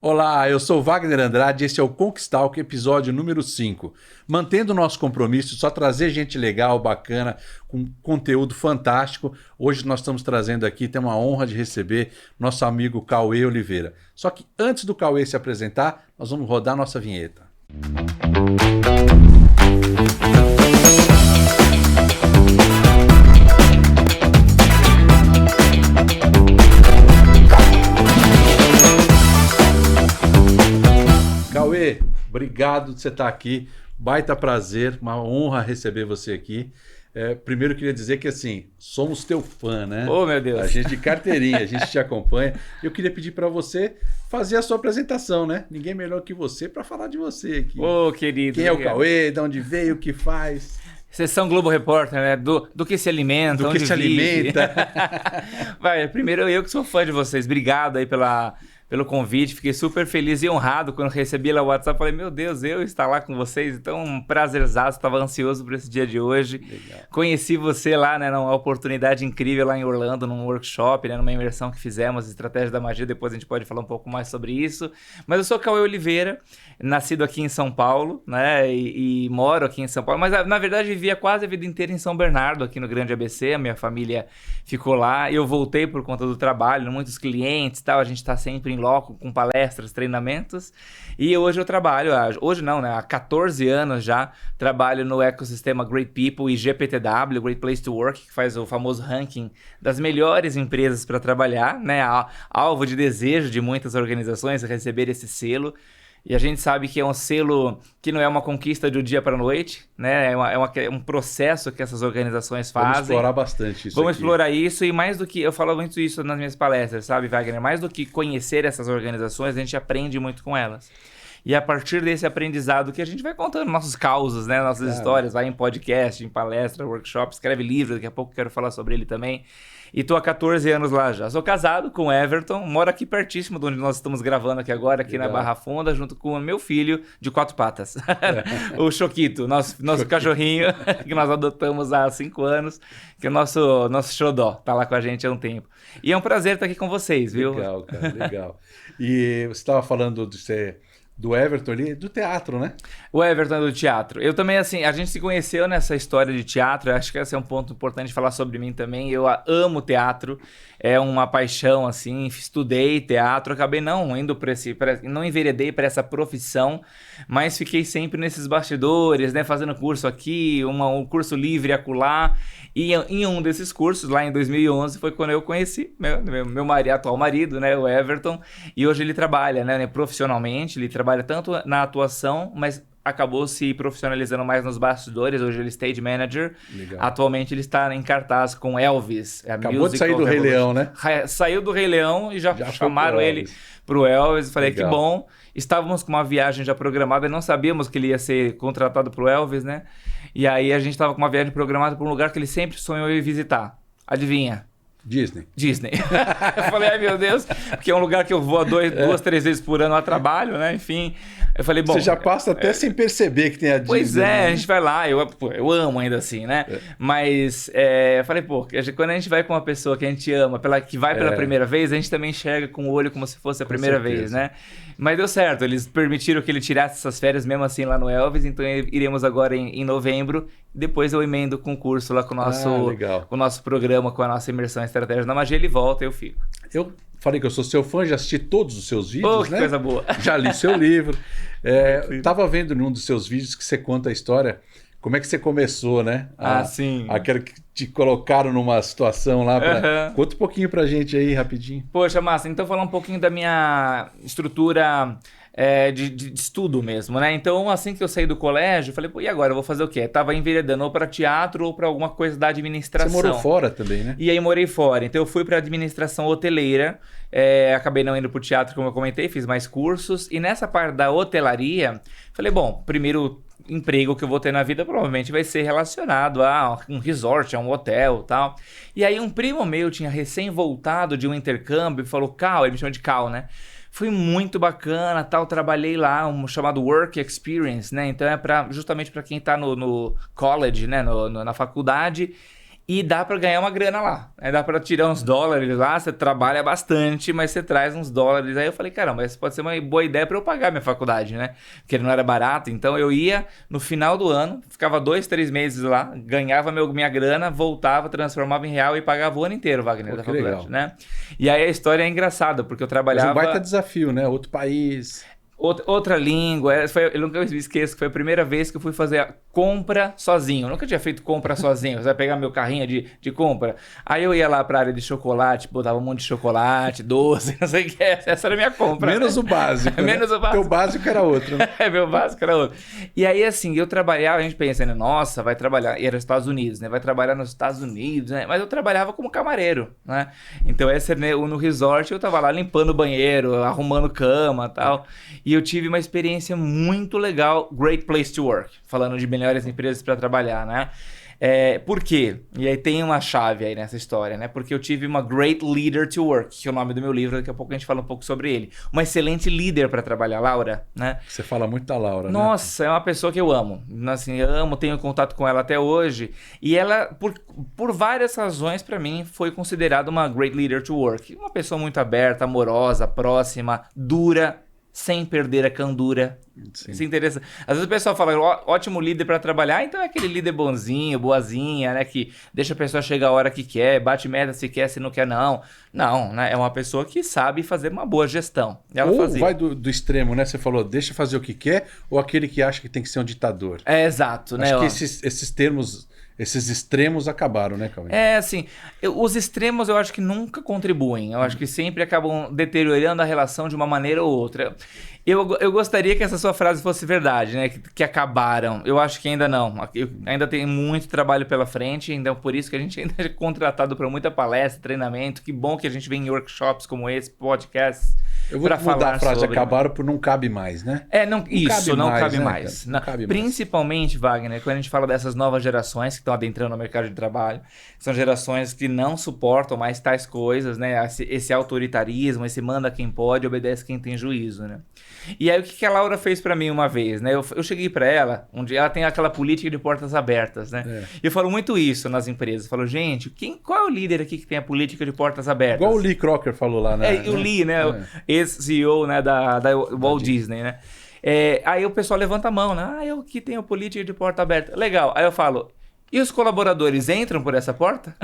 Olá, eu sou Wagner Andrade e esse é o Conquistalk, episódio número 5. Mantendo o nosso compromisso, só trazer gente legal, bacana, com conteúdo fantástico. Hoje nós estamos trazendo aqui, temos a honra de receber nosso amigo Cauê Oliveira. Só que antes do Cauê se apresentar, nós vamos rodar nossa vinheta. Cauê, obrigado de você estar aqui. Baita prazer, uma honra receber você aqui. Primeiro eu queria dizer que assim, somos teu fã, né? Oh, meu Deus. A gente de carteirinha, a gente te acompanha. Eu queria pedir para você fazer a sua apresentação, né? Ninguém melhor que você para falar de você aqui. Ô, querido. Quem é o Cauê, de onde veio, o que faz? Sessão Globo Repórter, né? Do que se alimenta, Do que onde se vive. alimenta. Vai, primeiro eu que sou fã de vocês. Obrigado aí pelo convite. Fiquei super feliz e honrado quando recebi lá o WhatsApp. Falei, meu Deus, eu estar lá com vocês. Então, um prazerzaço. Estava ansioso por esse dia de hoje. Legal. Conheci você lá, né? Numa oportunidade incrível lá em Orlando, num workshop, né? Numa imersão que fizemos, Estratégia da Magia. Depois a gente pode falar um pouco mais sobre isso. Mas eu sou Cauê Oliveira, nascido aqui em São Paulo, né? E moro aqui em São Paulo. Mas, na verdade, vivia quase a vida inteira em São Bernardo, aqui no Grande ABC. A minha família ficou lá. Eu voltei por conta do trabalho, muitos clientes e tal. A gente está sempre em loco com palestras, treinamentos. E hoje eu trabalho, hoje não, né? Há 14 anos já, trabalho no ecossistema Great People e GPTW, Great Place to Work, que faz o famoso ranking das melhores empresas para trabalhar, né? Alvo de desejo de muitas organizações receber esse selo. E a gente sabe que é um selo que não é uma conquista de um dia para a noite, né? É um processo que essas organizações fazem. Vamos explorar bastante isso. Vamos aqui. explorar isso e mais do que... Eu falo muito isso nas minhas palestras, sabe, Wagner? Mais do que conhecer essas organizações, a gente aprende muito com elas. E a partir desse aprendizado que a gente vai contando nossos causos, né? Nossas histórias, vai em podcast, em palestra, workshop, escreve livro, daqui a pouco quero falar sobre ele também. E tô há 14 anos lá já. Sou casado com o Everton, moro aqui pertíssimo de onde nós estamos gravando aqui agora, aqui na Barra Funda, junto com o meu filho de 4 patas. O Choquito, nosso cachorrinho, que nós adotamos há 5 anos, que é o nosso xodó, tá lá com a gente há um tempo. E é um prazer estar aqui com vocês, viu? Legal, cara, legal. E você estava falando do Everton ali, do teatro, né? O Everton é do teatro. Eu também, assim, a gente se conheceu nessa história de teatro, acho que esse é um ponto importante falar sobre mim também. Eu amo teatro, é uma paixão, assim, estudei teatro, acabei não indo não enveredei para essa profissão, mas fiquei sempre nesses bastidores, né, fazendo curso aqui, um curso livre acolá. E em um desses cursos, lá em 2011, foi quando eu conheci meu atual marido, né, o Everton, e hoje ele trabalha, né, profissionalmente, ele trabalha tanto na atuação, mas acabou se profissionalizando mais nos bastidores. Hoje ele é stage manager. Legal. Atualmente ele está em cartaz com Elvis. Acabou de sair do Rei Leão, né? Saiu do Rei Leão e já chamaram ele pro Elvis. Falei, legal. Que bom. Estávamos com uma viagem já programada e não sabíamos que ele ia ser contratado pro Elvis, né? E aí a gente estava com uma viagem programada para um lugar que ele sempre sonhou em visitar. Adivinha? Disney. Eu falei, ai meu Deus, porque é um lugar que eu vou 2, 3 vezes por ano a trabalho, né? Enfim, eu falei, bom... Você já passa até sem perceber que tem a Disney. Pois é, né? a gente vai lá, eu amo ainda assim, né? Mas eu falei, pô, quando a gente vai com uma pessoa que a gente ama, que vai pela primeira vez, a gente também enxerga com o olho como se fosse a primeira vez, né? Mas deu certo, eles permitiram que ele tirasse essas férias mesmo assim lá no Elvis, então iremos agora em novembro. Depois eu emendo com o curso lá com o nosso programa, com a nossa imersão em Estratégia da Magia, ele volta e eu fico. Eu falei que eu sou seu fã, já assisti todos os seus vídeos, que né? Coisa boa. Já li seu livro. Tava vendo em um dos seus vídeos que você conta a história, como é que você começou, né? Sim. Aquela que te colocaram numa situação lá. Conta um pouquinho pra gente aí, rapidinho. Poxa, massa. Então falar um pouquinho da minha estrutura... de estudo mesmo, né? Então, assim que eu saí do colégio, eu falei, pô, e agora? Eu vou fazer o quê? Tava enveredando ou para teatro ou para alguma coisa da administração. Você morou fora também, né? E aí morei fora. Então, eu fui para administração hoteleira. Acabei não indo pro teatro, como eu comentei, fiz mais cursos. E nessa parte da hotelaria, falei, bom, primeiro emprego que eu vou ter na vida provavelmente vai ser relacionado a um resort, a um hotel e tal. E aí, um primo meu tinha recém voltado de um intercâmbio e falou, Cal, ele me chama de Cal, né? Foi muito bacana, tal, trabalhei lá, um chamado Work Experience, né? Então justamente para quem está no college, né? Na faculdade. E dá pra ganhar uma grana lá. Aí dá pra tirar uns dólares lá, você trabalha bastante, mas você traz uns dólares. Aí eu falei, caramba, isso pode ser uma boa ideia pra eu pagar minha faculdade, né? Porque não era barato. Então eu ia no final do ano, ficava 2, 3 meses lá, ganhava minha grana, voltava, transformava em real e pagava o ano inteiro, Wagner, da faculdade, legal. né? E aí a história é engraçada, porque eu Mas trabalhava... um baita desafio, né? Outro país. Outra língua, eu nunca me esqueço que foi a primeira vez que eu fui fazer a compra sozinho. Eu nunca tinha feito compra sozinho. Você vai pegar meu carrinho de compra. Aí eu ia lá pra área de chocolate, botava um monte de chocolate, doce, não sei o que. Essa era a minha compra. Menos o básico. Menos o básico. Porque o básico era outro, né? Meu básico era outro. E aí, assim, eu trabalhava, a gente pensando, nossa, vai trabalhar, e era nos Estados Unidos, né? Vai trabalhar nos Estados Unidos, né? Mas eu trabalhava como camareiro, né? Então, no resort, eu tava lá limpando o banheiro, arrumando cama e tal. E eu tive uma experiência muito legal, Great Place to Work, falando de melhores empresas para trabalhar, né? Por quê? E aí tem uma chave aí nessa história, né? Porque eu tive uma Great Leader to Work, que é o nome do meu livro, daqui a pouco a gente fala um pouco sobre ele. Uma excelente líder para trabalhar, Laura, né? Você fala muito da Laura, Nossa, é uma pessoa que eu amo. Assim, eu amo, tenho contato com ela até hoje. E ela, por várias razões, para mim, foi considerada uma Great Leader to Work. Uma pessoa muito aberta, amorosa, próxima, dura, sem perder a candura. Sim. Isso interessa. Às vezes o pessoal fala, ótimo líder para trabalhar, então é aquele líder bonzinho, boazinha, né? Que deixa a pessoa chegar a hora que quer, bate meta se quer, se não quer, não. Não, né? É uma pessoa que sabe fazer uma boa gestão. Ela Ou fazia. vai do extremo, né? Você falou, deixa fazer o que quer, ou aquele que acha que tem que ser um ditador. Exato, né? Acho que esses termos, esses extremos acabaram, né, Cauê? Assim, os extremos eu acho que nunca contribuem. Eu acho que sempre acabam deteriorando a relação de uma maneira ou outra. Eu gostaria que essa sua frase fosse verdade, né? Que acabaram. Eu acho que ainda não. Ainda tem muito trabalho pela frente, então por isso que a gente ainda é contratado para muita palestra, treinamento. Que bom que a gente vem em workshops como esse, podcasts. Eu vou mudar a frase, acabaram por não cabe mais, né? Não cabe né, mais. Não cabe mais. Principalmente, Wagner, quando a gente fala dessas novas gerações que estão adentrando no mercado de trabalho, são gerações que não suportam mais tais coisas, né? Esse autoritarismo, esse manda quem pode, obedece quem tem juízo, né? E aí o que a Laura fez pra mim uma vez, né? Eu cheguei pra ela, onde ela tem aquela política de portas abertas, né? E eu falo muito isso nas empresas. Eu falo, gente, qual é o líder aqui que tem a política de portas abertas? Igual o Lee Crocker falou lá, né? O Lee, né? Ex-CEO, né, da Walt Disney, né? Aí o pessoal levanta a mão, né? Eu que tenho política de porta aberta. Legal. Aí eu falo, e os colaboradores entram por essa porta?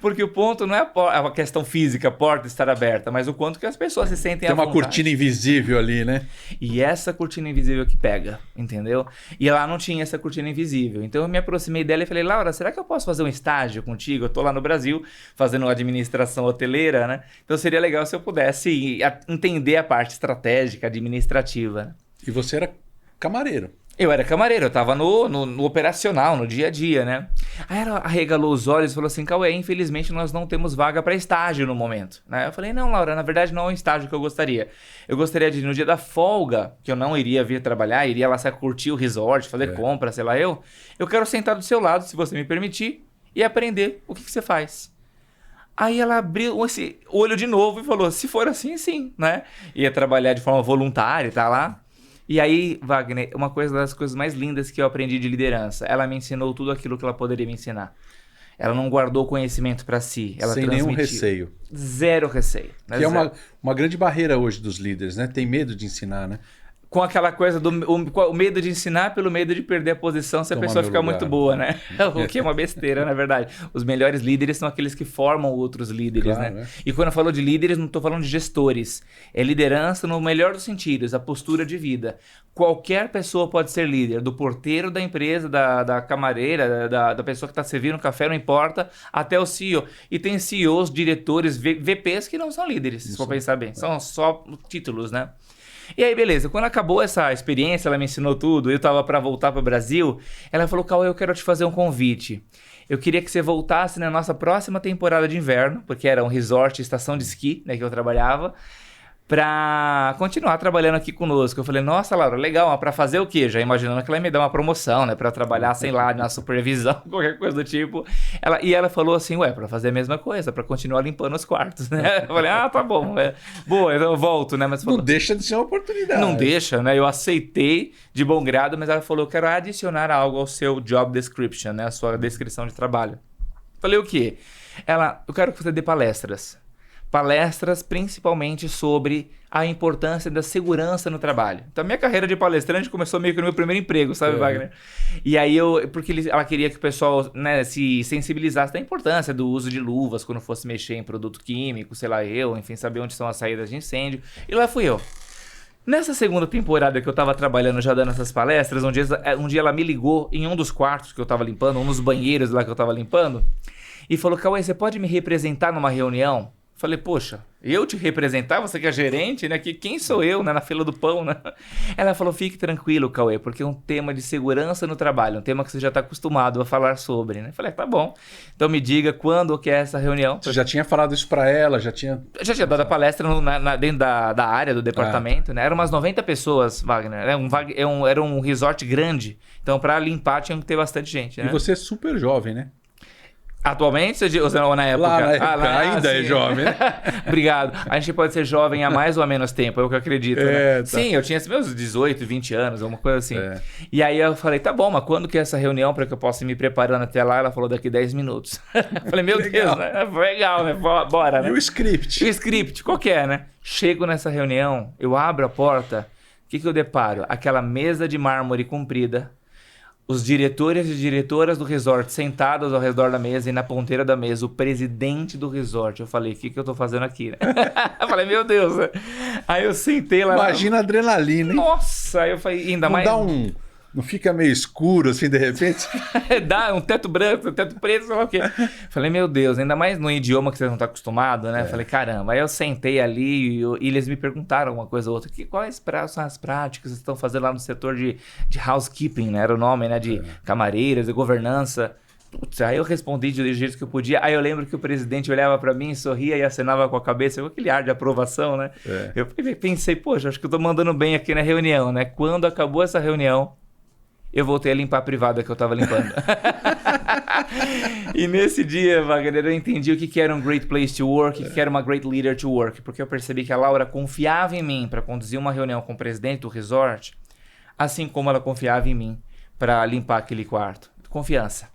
Porque o ponto não é a questão física, a porta estar aberta, mas o quanto que as pessoas se sentem à vontade. Tem uma cortina invisível ali, né? E essa cortina invisível que pega, entendeu? E lá não tinha essa cortina invisível. Então eu me aproximei dela e falei, Laura, será que eu posso fazer um estágio contigo? Eu tô lá no Brasil fazendo administração hoteleira, né? Então seria legal se eu pudesse entender a parte estratégica, administrativa, né? E você era camareiro. Eu era camareiro, eu tava no operacional, no dia a dia, né? Aí ela arregalou os olhos e falou assim, Cauê, infelizmente nós não temos vaga para estágio no momento, né? Eu falei, não, Laura, na verdade não é um estágio que eu gostaria. Eu gostaria de, no dia da folga, que eu não iria vir trabalhar, iria lá curtir o resort, fazer compra, sei lá, eu quero sentar do seu lado, se você me permitir, e aprender o que você faz. Aí ela abriu esse olho de novo e falou, se for assim, sim, né? Ia trabalhar de forma voluntária, tá lá. E aí, Wagner, uma das coisas mais lindas que eu aprendi de liderança, ela me ensinou tudo aquilo que ela poderia me ensinar. Ela não guardou conhecimento para si, ela sem transmitiu. nenhum receio. Zero receio. Né? Que é uma grande barreira hoje dos líderes, né? Tem medo de ensinar, né? Com aquela coisa do o medo de ensinar pelo medo de perder a posição se a pessoa ficar muito boa, né? O que é uma besteira, na verdade. Os melhores líderes são aqueles que formam outros líderes, claro, né? É. E quando eu falo de líderes, não estou falando de gestores. É liderança no melhor dos sentidos, a postura de vida. Qualquer pessoa pode ser líder, do porteiro da empresa, da camareira, da pessoa que está servindo café, não importa, até o CEO. E tem CEOs, diretores, VPs que não são líderes, se for pensar bem. São só títulos, né? E aí, beleza, quando acabou essa experiência, ela me ensinou tudo, eu tava para voltar para o Brasil, ela falou, Cauê, eu quero te fazer um convite. Eu queria que você voltasse na nossa próxima temporada de inverno, porque era um resort, estação de esqui, né, que eu trabalhava, pra continuar trabalhando aqui conosco. Eu falei, nossa, Laura, legal, mas pra fazer o quê? Já imaginando que ela ia me dar uma promoção, né? Pra trabalhar, sei lá, na supervisão, qualquer coisa do tipo. Ela falou assim, pra fazer a mesma coisa, pra continuar limpando os quartos, né? Eu falei, tá bom. Boa, eu volto, né? Mas falou, não deixa de ser uma oportunidade. Não deixa, né? Eu aceitei de bom grado, mas ela falou, eu quero adicionar algo ao seu job description, né? A sua descrição de trabalho. Falei, o quê? Ela, eu quero que você dê palestras. Palestras principalmente sobre a importância da segurança no trabalho. Então, minha carreira de palestrante começou meio que no meu primeiro emprego, sabe, Wagner? E aí, ela queria que o pessoal, né, se sensibilizasse da importância do uso de luvas quando fosse mexer em produto químico, sei lá, enfim, saber onde estão as saídas de incêndio. E lá fui eu. Nessa segunda temporada que eu tava trabalhando, já dando essas palestras, um dia ela me ligou em um dos quartos que eu tava limpando, um dos banheiros lá que eu tava limpando, e falou, Cauê, você pode me representar numa reunião? Falei, poxa, eu te representar? Você que é gerente, né? Quem sou eu, né? Na fila do pão, né? Ela falou, fique tranquilo, Cauê, porque é um tema de segurança no trabalho, um tema que você já está acostumado a falar sobre, né? Falei, tá bom. Então me diga quando que é essa reunião. Você já tinha falado isso para ela? Já tinha dado a palestra dentro da área do departamento, né? Eram umas 90 pessoas, Wagner. Era um resort grande, então para limpar tinha que ter bastante gente, né? E você é super jovem, né? Atualmente ou na época? Lá na época, ainda é jovem, né? Obrigado. A gente pode ser jovem há mais ou há menos tempo, é o que eu acredito, né? Tá. Sim, eu tinha meus 18, 20 anos, alguma coisa assim. E aí eu falei, tá bom, mas quando que é essa reunião para que eu possa ir me preparando até lá? Ela falou, daqui 10 minutos. Eu falei, meu Deus, né? Foi legal, né? Bora, né? E o script? E o script, qualquer, né? Chego nessa reunião, eu abro a porta, o que eu deparo? Aquela mesa de mármore comprida, os diretores e diretoras do resort sentados ao redor da mesa e na ponteira da mesa o presidente do resort. Eu falei, o que eu tô fazendo aqui, né? Eu falei, meu Deus, né? Aí eu sentei lá. Imagina a adrenalina, hein? Nossa, aí eu falei, ainda mais... Não fica meio escuro assim de repente? Dá um teto branco, um teto preto, sei lá o quê. Falei, meu Deus, ainda mais no idioma que você não está acostumado, né? Falei, caramba. Aí eu sentei ali e eles me perguntaram uma coisa ou outra. Quais são as práticas que vocês estão fazendo lá no setor de housekeeping, né? Era o nome, né? De camareiras, de governança. Putz, aí eu respondi do jeito que eu podia. Aí eu lembro que o presidente olhava para mim, sorria e acenava com a cabeça, com aquele ar de aprovação, né? Eu pensei, poxa, acho que eu tô mandando bem aqui na reunião, né? Quando acabou essa reunião, eu voltei a limpar a privada que eu tava limpando. E nesse dia, Wagner, eu entendi o que era um great place to work, o que era uma great leader to work, porque eu percebi que a Laura confiava em mim para conduzir uma reunião com o presidente do resort, assim como ela confiava em mim para limpar aquele quarto. Confiança.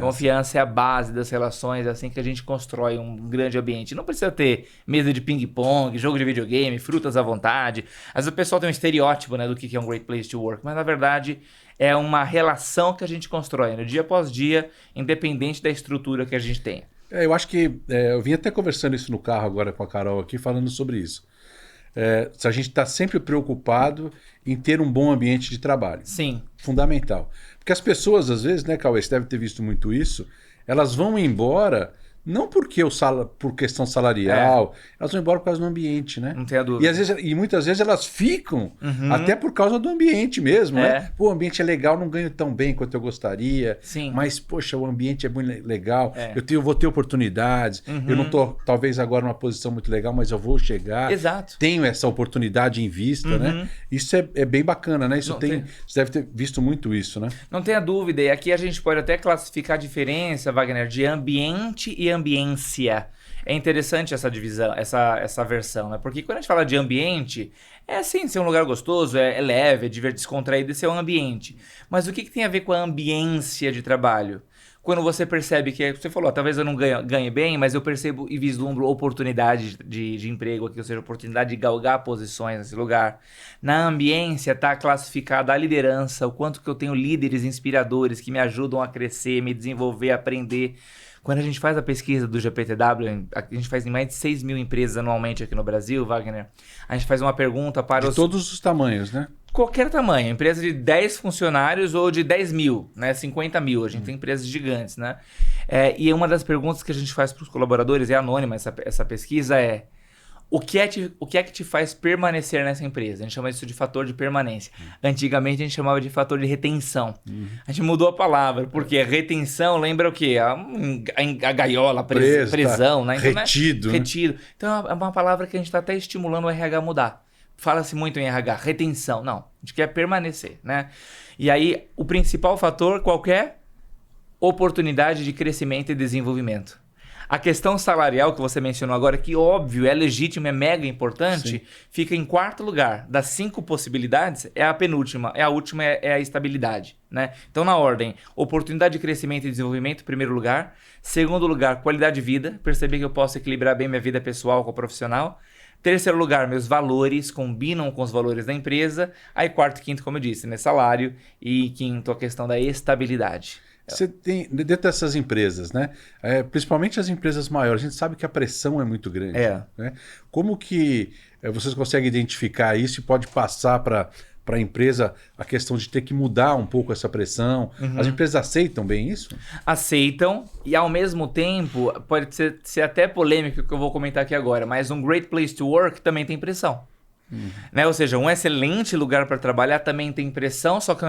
Confiança é a base das relações, é assim que a gente constrói um grande ambiente. Não precisa ter mesa de ping-pong, jogo de videogame, frutas à vontade. Às vezes o pessoal tem um estereótipo, né, do que é um great place to work, mas na verdade é uma relação que a gente constrói, né, dia após dia, independente da estrutura que a gente tenha. Eu acho que eu vim até conversando isso no carro agora com a Carol aqui, falando sobre isso. Se a gente está sempre preocupado em ter um bom ambiente de trabalho. Sim. Fundamental. Porque as pessoas, às vezes, né, Cauê, você deve ter visto muito isso, elas vão embora não porque por questão salarial, elas vão embora por causa do ambiente, né? Não tem a dúvida. E muitas vezes elas ficam até por causa do ambiente mesmo, né? Pô, o ambiente é legal, não ganho tão bem quanto eu gostaria, mas, poxa, o ambiente é muito legal, eu vou ter oportunidades, eu não estou, talvez, agora numa posição muito legal, mas eu vou chegar. Exato. Tenho essa oportunidade em vista, né? Isso é bem bacana, né? Você deve ter visto muito isso, né? Não tenha dúvida. E aqui a gente pode até classificar a diferença, Wagner, de ambiente e ambiência. É interessante essa divisão, essa versão, né? Porque quando a gente fala de ambiente, é assim, ser um lugar gostoso, é leve, é descontraído, esse é um ambiente. Mas o que tem a ver com a ambiência de trabalho? Quando você percebe que, você falou, talvez eu não ganhe bem, mas eu percebo e vislumbro oportunidade de emprego aqui, ou seja, oportunidade de galgar posições nesse lugar. Na ambiência está classificada a liderança, o quanto que eu tenho líderes inspiradores que me ajudam a crescer, me desenvolver, aprender. Quando a gente faz a pesquisa do GPTW, a gente faz em mais de 6 mil empresas anualmente aqui no Brasil, Wagner, a gente faz uma pergunta para de todos os tamanhos, né? Qualquer tamanho, empresa de 10 funcionários ou de 10 mil, né? 50 mil, a gente tem empresas gigantes, né? E uma das perguntas que a gente faz para os colaboradores, é anônima essa pesquisa, é o que é que te faz permanecer nessa empresa? A gente chama isso de fator de permanência. Antigamente a gente chamava de fator de retenção. A gente mudou a palavra, porque retenção lembra o quê? A gaiola, prisão, né? Então, retido. Né? Retido. Então é uma palavra que a gente está até estimulando o RH a mudar. Fala-se muito em RH, retenção. Não, a gente quer permanecer, né? E aí, o principal fator, qual que é? Oportunidade de crescimento e desenvolvimento. A questão salarial que você mencionou agora, que óbvio, é legítimo, é mega importante, Sim. fica em quarto lugar. Das 5 possibilidades, é a penúltima. A última é a estabilidade, né? Então, na ordem, oportunidade de crescimento e desenvolvimento, primeiro lugar. Segundo lugar, qualidade de vida. Perceber que eu posso equilibrar bem minha vida pessoal com a profissional. Terceiro lugar, meus valores combinam com os valores da empresa. Aí quarto e quinto, como eu disse, né? Salário. E quinto, a questão da estabilidade. Você tem, dentro dessas empresas, né? Principalmente as empresas maiores, a gente sabe que a pressão é muito grande. Né? Como que vocês conseguem identificar isso e pode passar para a empresa a questão de ter que mudar um pouco essa pressão? As empresas aceitam bem isso? Aceitam e, ao mesmo tempo, pode ser até polêmico o que eu vou comentar aqui agora, mas um great place to work também tem pressão. Né? Ou seja, um excelente lugar para trabalhar também tem pressão, só que é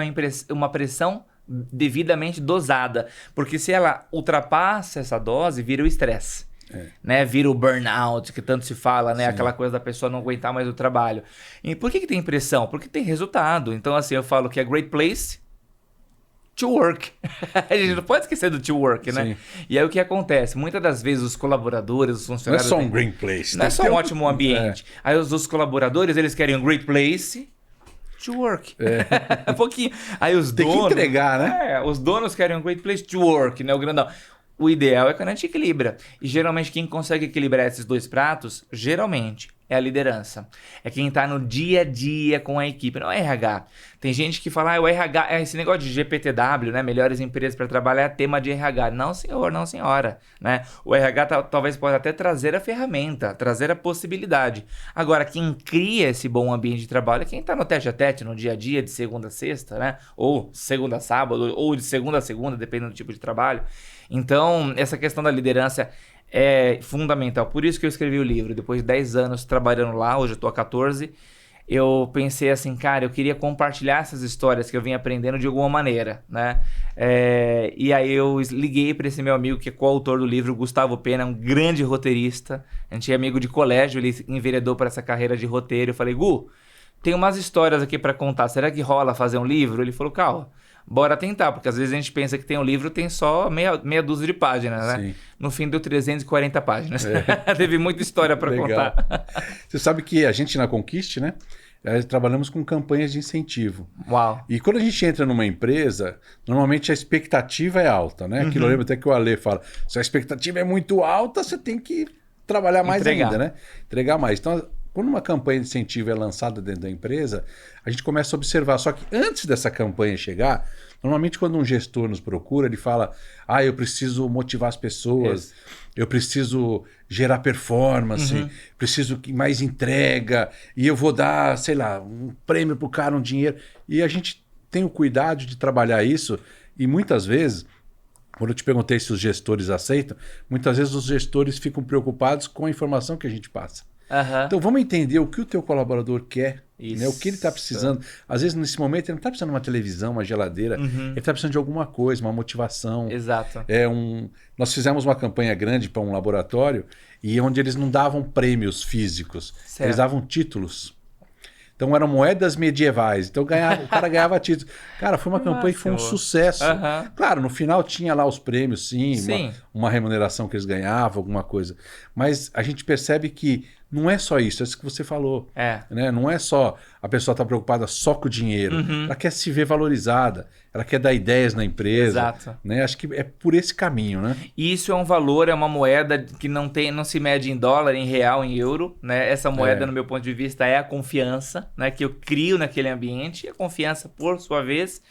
uma pressão devidamente dosada, porque se ela ultrapassa essa dose, vira o estresse, né? Vira o burnout, que tanto se fala, né? Aquela coisa da pessoa não aguentar mais o trabalho. E por que tem pressão? Porque tem resultado. Então, assim, eu falo que é great place to work. A gente não pode esquecer do to work, né? Sim. E aí o que acontece? Muitas das vezes os colaboradores, os Não é funcionários... só um green place. Não é só um ótimo ambiente. Aí os colaboradores, eles querem um great place to work. Um pouquinho. Aí os Tem donos... que entregar, né? Os donos querem um great place to work, né? O grandão. O ideal é quando a gente equilibra. E geralmente quem consegue equilibrar esses dois pratos, geralmente, é a liderança. É quem tá no dia a dia com a equipe, não é RH. Tem gente que fala, o RH, esse negócio de GPTW, né? Melhores empresas para trabalhar, é tema de RH. Não, senhor, não, senhora. Né? O RH talvez possa até trazer a ferramenta, trazer a possibilidade. Agora, quem cria esse bom ambiente de trabalho é quem tá no tete a tete, no dia a dia, de segunda a sexta, né? Ou segunda a sábado, ou de segunda a segunda, dependendo do tipo de trabalho. Então, essa questão da liderança é fundamental. Por isso que eu escrevi o livro. Depois de 10 anos trabalhando lá, hoje eu estou há 14, eu pensei assim, cara, eu queria compartilhar essas histórias que eu vim aprendendo de alguma maneira, né? E aí eu liguei para esse meu amigo que é coautor do livro, Gustavo Pena, um grande roteirista. A gente é amigo de colégio, ele enveredou para essa carreira de roteiro. Eu falei, Gu, tem umas histórias aqui para contar. Será que rola fazer um livro? Ele falou, calma. Bora tentar, porque às vezes a gente pensa que tem um livro, tem só meia dúzia de páginas, né? Sim. No fim deu 340 páginas. Teve muita história para contar. Você sabe que a gente na Conquiste, né? Trabalhamos com campanhas de incentivo. Uau. E quando a gente entra numa empresa, normalmente a expectativa é alta, né? Aquilo eu lembro até que o Ale fala, se a expectativa é muito alta, você tem que trabalhar mais ainda, né? Entregar mais. Então, quando uma campanha de incentivo é lançada dentro da empresa, a gente começa a observar. Só que antes dessa campanha chegar, normalmente quando um gestor nos procura, ele fala, eu preciso motivar as pessoas, eu preciso gerar performance, preciso que mais entrega, e eu vou dar, sei lá, um prêmio pro cara, um dinheiro. E a gente tem o cuidado de trabalhar isso, e muitas vezes, quando eu te perguntei se os gestores aceitam, muitas vezes os gestores ficam preocupados com a informação que a gente passa. Então vamos entender o que o teu colaborador quer, né? O que ele está precisando. Às vezes nesse momento ele não está precisando de uma televisão, uma geladeira, ele está precisando de alguma coisa, uma motivação. Exato. Nós fizemos uma campanha grande para um laboratório e onde eles não davam prêmios físicos, eles davam títulos. Então eram moedas medievais. Então o cara ganhava títulos. Cara, foi uma campanha que foi um sucesso. Claro, no final tinha lá os prêmios, sim. Uma remuneração que eles ganhavam, alguma coisa. Mas a gente percebe que não é só isso, é isso que você falou. Né? Não é só a pessoa estar preocupada só com o dinheiro. Ela quer se ver valorizada, ela quer dar ideias na empresa. Exato. Né? Acho que é por esse caminho, né? Isso é um valor, é uma moeda que não se mede em dólar, em real, em euro. Né? Essa moeda, no meu ponto de vista, é a confiança, né? Que eu crio naquele ambiente. E a confiança, por sua vez,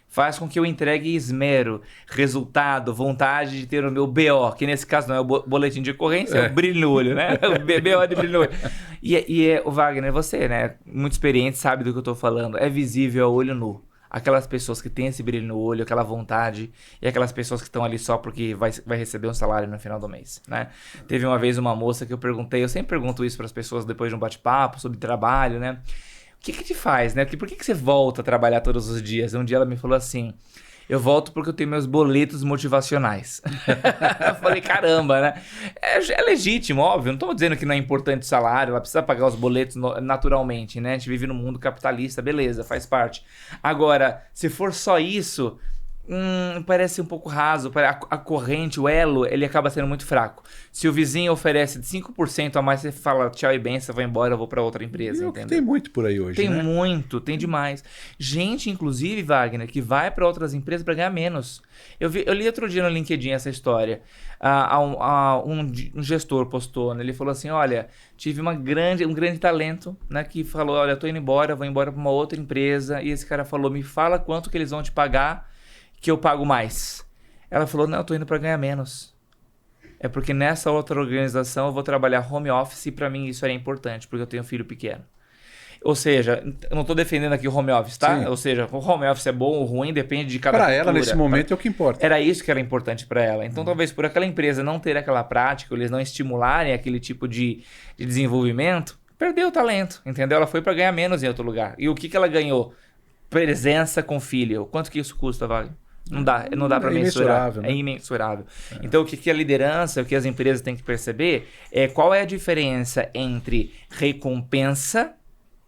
faz com que eu entregue esmero, resultado, vontade de ter o meu BO, que nesse caso não é o boletim de ocorrência, é o brilho no olho, né? O BO de brilho no olho. E o Wagner, você, né? Muito experiente, sabe do que eu tô falando. É visível a olho nu. Aquelas pessoas que têm esse brilho no olho, aquela vontade, e aquelas pessoas que estão ali só porque vai receber um salário no final do mês, né? Teve uma vez uma moça que eu perguntei, eu sempre pergunto isso para as pessoas depois de um bate-papo sobre trabalho, né? O que te faz, né? Por que você volta a trabalhar todos os dias? Um dia ela me falou assim, eu volto porque eu tenho meus boletos motivacionais. Eu falei, caramba, né? É legítimo, óbvio. Não estou dizendo que não é importante o salário, ela precisa pagar os boletos naturalmente, né? A gente vive num mundo capitalista, beleza, faz parte. Agora, se for só isso, Parece um pouco raso. A corrente, o elo, ele acaba sendo muito fraco. Se o vizinho oferece 5% a mais, você fala tchau e bem, você vai embora, eu vou para outra empresa, entendeu? Tem muito por aí hoje, Tem né? muito, tem demais. Gente, inclusive, Wagner, que vai para outras empresas para ganhar menos. Eu li outro dia no LinkedIn essa história. Um gestor postou, né? Ele falou assim, olha, tive um grande talento, né? Que falou, olha, eu tô indo embora, vou embora para uma outra empresa. E esse cara falou, me fala quanto que eles vão te pagar que eu pago mais. Ela falou, não, eu tô indo para ganhar menos. É porque nessa outra organização eu vou trabalhar home office e para mim isso era importante, porque eu tenho um filho pequeno. Ou seja, eu não estou defendendo aqui o home office, tá? Sim. Ou seja, o home office é bom ou ruim, depende de cada Para cultura. ela, nesse momento, é o que importa. Era isso que era importante para ela. Então, talvez por aquela empresa não ter aquela prática, eles não estimularem aquele tipo de desenvolvimento, perdeu o talento, entendeu? Ela foi para ganhar menos em outro lugar. E o que ela ganhou? Presença com filho. Quanto que isso custa, Wagner? Não dá para mensurar. Né? É imensurável. Então, o que a liderança, o que as empresas têm que perceber é qual é a diferença entre recompensa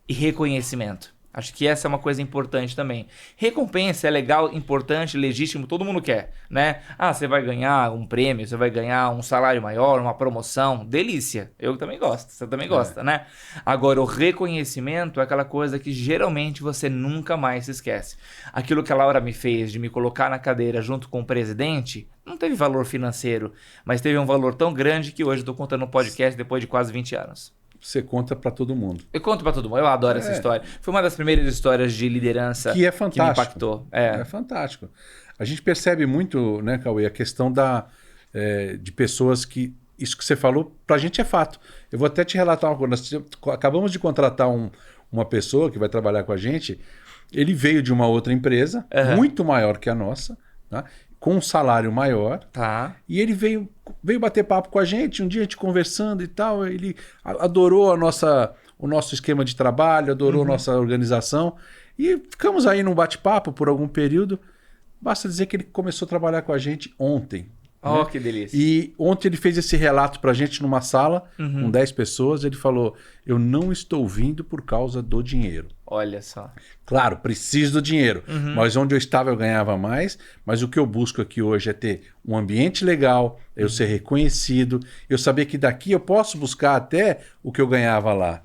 e reconhecimento. Acho que essa é uma coisa importante também. Recompensa é legal, importante, legítimo, todo mundo quer, né? Ah, você vai ganhar um prêmio, você vai ganhar um salário maior, uma promoção, delícia. Eu também gosto, você também gosta, né? Agora, o reconhecimento é aquela coisa que geralmente você nunca mais se esquece. Aquilo que a Laura me fez de me colocar na cadeira junto com o presidente, não teve valor financeiro, mas teve um valor tão grande que hoje eu estou contando um podcast depois de quase 20 anos. Você conta para todo mundo. Eu conto para todo mundo, eu adoro essa história. Foi uma das primeiras histórias de liderança que é fantástico. Que me impactou. É fantástico. A gente percebe muito, né, Cauê, a questão de pessoas que... Isso que você falou, para a gente é fato. Eu vou até te relatar uma coisa. Nós acabamos de contratar uma pessoa que vai trabalhar com a gente. Ele veio de uma outra empresa, muito maior que a nossa, tá? Com um salário maior. Tá. E ele veio bater papo com a gente, um dia a gente conversando e tal. Ele adorou o nosso esquema de trabalho, adorou a nossa organização. E ficamos aí num bate-papo por algum período. Basta dizer que ele começou a trabalhar com a gente ontem. Oh, que delícia. E ontem ele fez esse relato pra gente numa sala, com 10 pessoas. Ele falou, eu não estou vindo por causa do dinheiro. Olha só. Claro, preciso do dinheiro. Mas onde eu estava eu ganhava mais. Mas o que eu busco aqui hoje é ter um ambiente legal, eu ser reconhecido, eu saber que daqui eu posso buscar até o que eu ganhava lá.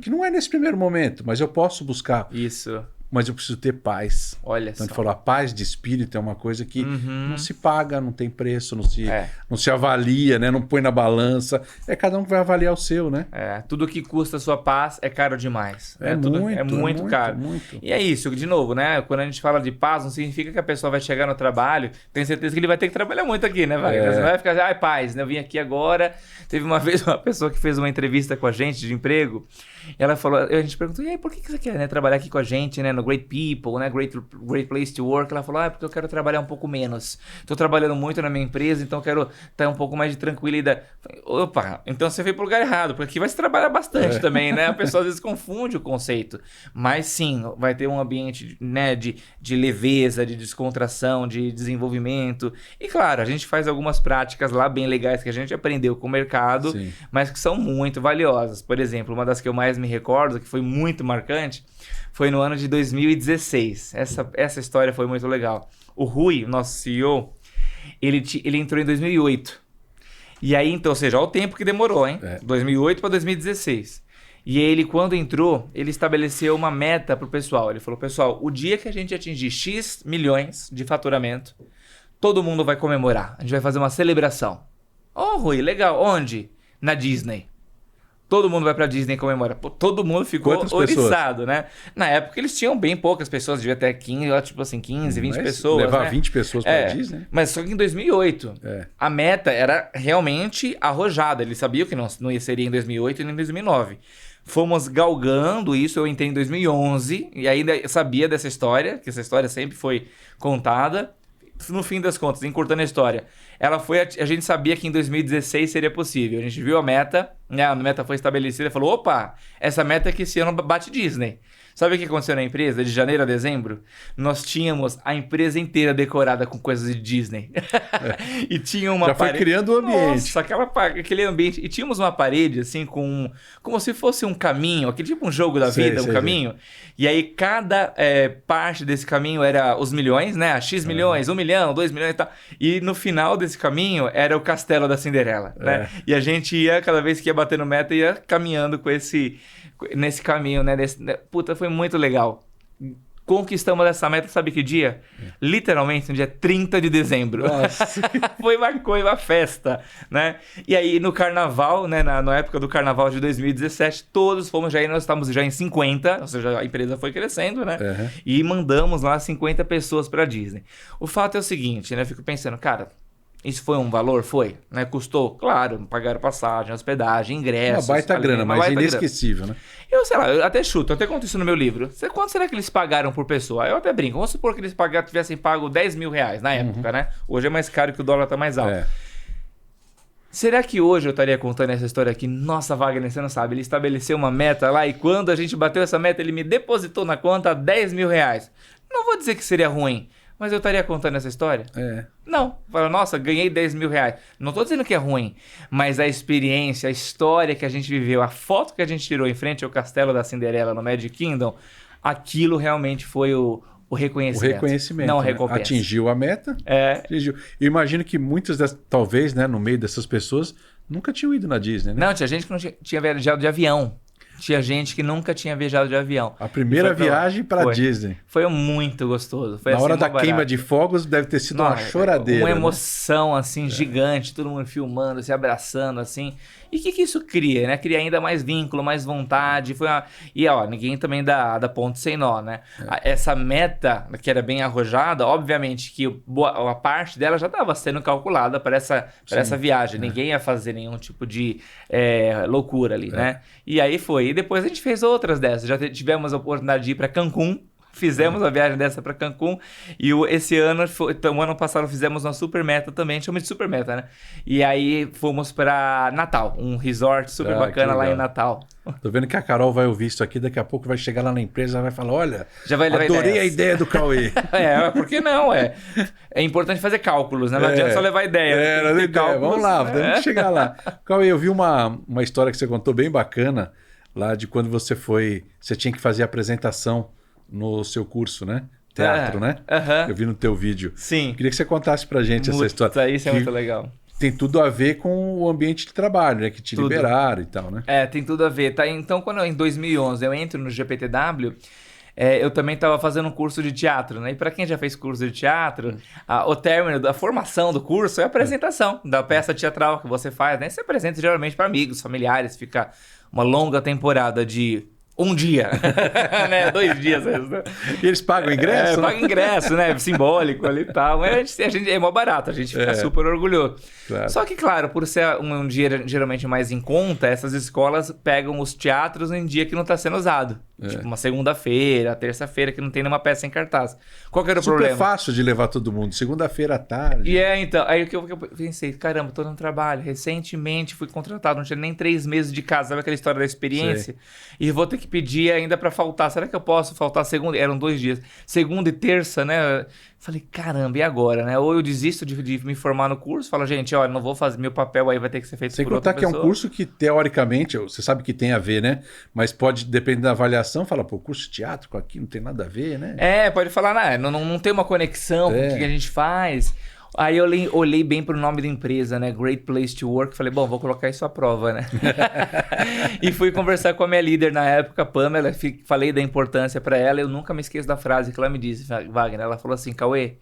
Que não é nesse primeiro momento, mas eu posso buscar. Isso. Mas eu preciso ter paz. Olha então, só. Ele falou, a paz de espírito é uma coisa que não se paga, não tem preço, não se avalia, né? Não põe na balança. É cada um que vai avaliar o seu, né? Tudo que custa a sua paz é caro demais. É muito caro. Muito. E é isso, de novo, né? Quando a gente fala de paz, não significa que a pessoa vai chegar no trabalho, tenho certeza que ele vai ter que trabalhar muito aqui, né, Wagner? Você não vai ficar assim, paz, né? Eu vim aqui agora. Teve uma vez uma pessoa que fez uma entrevista com a gente de emprego, e ela falou, a gente perguntou, e aí, por que você quer, né, trabalhar aqui com a gente, né, no Great People, né, Great Place to Work? Ela falou, porque eu quero trabalhar um pouco menos. Estou trabalhando muito na minha empresa, então eu quero ter um pouco mais de tranquilidade. Opa, então você veio pro lugar errado, porque aqui vai se trabalhar bastante também, né? A pessoa às vezes confunde o conceito. Mas sim, vai ter um ambiente, né, de leveza, de descontração, de desenvolvimento. E claro, a gente faz algumas práticas lá bem legais que a gente aprendeu com o mercado, mas que são muito valiosas. Por exemplo, uma das que eu mais me recordo, que foi muito marcante, foi no ano de 2016. Essa história foi muito legal. O Rui, nosso CEO, ele entrou em 2008. E aí, então, ou seja, olha o tempo que demorou, hein? 2008 para 2016. E ele, quando entrou, ele estabeleceu uma meta para o pessoal. Ele falou, pessoal, o dia que a gente atingir X milhões de faturamento, todo mundo vai comemorar. A gente vai fazer uma celebração. Oh, Rui, legal. Onde? Na Disney. Todo mundo vai pra Disney comemorar. Todo mundo ficou oriçado, né? Na época eles tinham bem poucas pessoas, devia ter 15, tipo assim, 15, 20 pessoas. Levar, né? 20 pessoas pra Disney. Mas só que em 2008, a meta era realmente arrojada. Ele sabia que não seria em 2008 e nem em 2009. Fomos galgando isso, eu entrei em 2011 e ainda sabia dessa história, que essa história sempre foi contada. No fim das contas, encurtando a história, a gente sabia que em 2016 seria possível. A gente viu a meta A meta foi estabelecida e falou, opa, essa meta é que esse ano bate Disney. Sabe o que aconteceu na empresa? De janeiro a dezembro, nós tínhamos a empresa inteira decorada com coisas de Disney. E tinha uma Já foi criando o ambiente. Nossa, aquele ambiente. E tínhamos uma parede, assim, como se fosse um caminho, aquele tipo um jogo da vida, um caminho. E aí, cada parte desse caminho era os milhões, né? X milhões, 1 milhão, 2 milhões e tal. E no final desse caminho era o castelo da Cinderela, né? E a gente ia, cada vez que ia batendo meta, ia caminhando nesse caminho, né? Puta, foi muito legal. Conquistamos essa meta, sabe que dia? Literalmente no dia 30 de dezembro. Nossa. Foi uma festa, né? E aí no carnaval, né? Na época do carnaval de 2017, todos fomos nós estávamos já em 50, ou seja, a empresa foi crescendo, né? E mandamos lá 50 pessoas para Disney. O fato é o seguinte, né? Eu fico pensando, cara, isso foi um valor? Foi, né? Custou? Claro, pagaram passagem, hospedagem, ingressos. Uma baita grana, mas inesquecível, né? Eu, sei lá, eu até chuto, eu até conto isso no meu livro. Quanto será que eles pagaram por pessoa? Eu até brinco. Vamos supor que eles tivessem pago 10 mil reais na época, né? Hoje é mais caro que o dólar tá mais alto. Será que hoje eu estaria contando essa história aqui? Nossa, Wagner, você não sabe. Ele estabeleceu uma meta lá e quando a gente bateu essa meta, ele me depositou na conta 10 mil reais. Não vou dizer que seria ruim, mas eu estaria contando essa história? Não. Fala, nossa, ganhei 10 mil reais. Não tô dizendo que é ruim, mas a experiência, a história que a gente viveu, a foto que a gente tirou em frente ao castelo da Cinderela no Magic Kingdom, aquilo realmente foi o reconhecimento. O reconhecimento. Não a né? recompensa. Atingiu a meta. Atingiu. Eu imagino que muitas talvez, né, no meio dessas pessoas, nunca tinham ido na Disney, né? Não, tinha gente que não tinha viajado de avião. Tinha gente que nunca tinha viajado de avião. A primeira viagem para Disney. Foi muito gostoso. Foi na assim, hora da queima de fogos deve ter sido uma choradeira. Uma emoção, assim, gigante. Todo mundo filmando, se abraçando, assim. E o que isso cria, né? Cria ainda mais vínculo, mais vontade. E, ó, ninguém também dá ponto sem nó, né? Essa meta, que era bem arrojada, obviamente que a parte dela já estava sendo calculada para essa viagem. Ninguém ia fazer nenhum tipo de loucura ali, né? E aí foi. E depois a gente fez outras dessas. Já tivemos a oportunidade de ir para Cancún. Fizemos a viagem dessa para Cancún. E esse ano, o ano passado, fizemos uma super meta também. Chama de super meta, né? E aí fomos para Natal. Um resort super bacana lá em Natal. Tô vendo que a Carol vai ouvir isso aqui. Daqui a pouco vai chegar lá na empresa e vai falar, olha, adorei a ideia do Cauê. Por que não? É importante fazer cálculos, né? Não adianta só levar ideia. Vamos lá, vamos chegar lá. Cauê, eu vi uma história que você contou bem bacana lá de quando você tinha que fazer a apresentação no seu curso, né? Teatro, né? Eu vi no teu vídeo. Sim. Queria que você contasse pra gente essa história. Isso é muito legal. Tem tudo a ver com o ambiente de trabalho, né? Que te liberaram e tal, né? Tem tudo a ver. Tá? Então, em 2011 eu entro no GPTW, eu também estava fazendo um curso de teatro, né? E para quem já fez curso de teatro, o término da formação do curso é a apresentação da peça teatral que você faz, né? Você apresenta geralmente para amigos, familiares, fica uma longa temporada de um dia, né? 2 dias. Né? E eles pagam ingresso? Pagam ingresso, né? Simbólico ali e tal. Mas a gente é mó barato, a gente fica super orgulhoso. Claro. Só que, claro, por ser um dia geralmente mais em conta, essas escolas pegam os teatros em dia que não está sendo usado. Tipo uma segunda-feira, terça-feira, que não tem nenhuma peça em cartaz. Qual que era o problema? Super fácil de levar todo mundo. Segunda-feira à tarde. E então, aí que eu pensei, caramba, tô no trabalho. Recentemente fui contratado, não tinha nem 3 meses de casa. Sabe aquela história da experiência? E vou ter que pedir ainda para faltar. Será que eu posso faltar segunda? Eram 2 dias. Segunda e terça, né? Falei, caramba, e agora, né? Ou eu desisto de me formar no curso, falo, gente, olha, não vou fazer, meu papel aí vai ter que ser feito por outra pessoa. Sem contar que é um curso que, teoricamente, você sabe que tem a ver, né? Mas pode, depender da avaliação, fala, pô, curso de teatro com aqui não tem nada a ver, né? Pode falar, não tem uma conexão com o que a gente faz. Aí eu olhei bem pro nome da empresa, né? Great Place to Work. Falei, bom, vou colocar isso à prova, né? E fui conversar com a minha líder na época, Pamela. Falei da importância para ela. Eu nunca me esqueço da frase que ela me disse, Wagner. Ela falou assim, Cauê,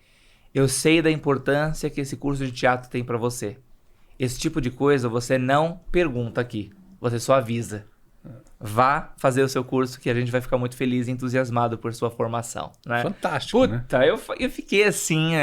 eu sei da importância que esse curso de teatro tem para você. Esse tipo de coisa você não pergunta aqui. Você só avisa. Vá fazer o seu curso que a gente vai ficar muito feliz e entusiasmado por sua formação. Né? Fantástico, né? Eu fiquei assim...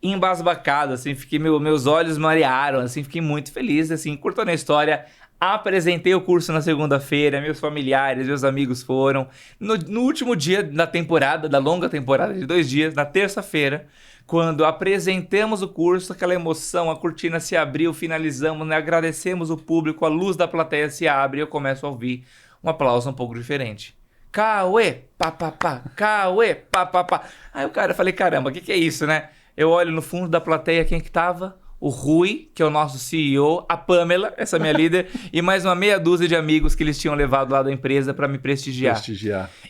embasbacado, assim, meus olhos marearam, assim, fiquei muito feliz, assim, curtando a história, Apresentei o curso na segunda-feira, meus familiares, meus amigos foram. No último dia da temporada, da longa temporada de 2 dias, na terça-feira, quando apresentamos o curso, aquela emoção, a cortina se abriu, finalizamos, né? Agradecemos o público, a luz da plateia se abre e eu começo a ouvir um aplauso um pouco diferente. Cauê, pá, pá, pá, Cauê, pá, pá, pá. Aí o cara, eu falei, caramba, o que é isso, né? Eu olho no fundo da plateia, quem que tava? O Rui, que é o nosso CEO, a Pamela, essa minha líder, e mais uma meia dúzia de amigos que eles tinham levado lá da empresa para me prestigiar.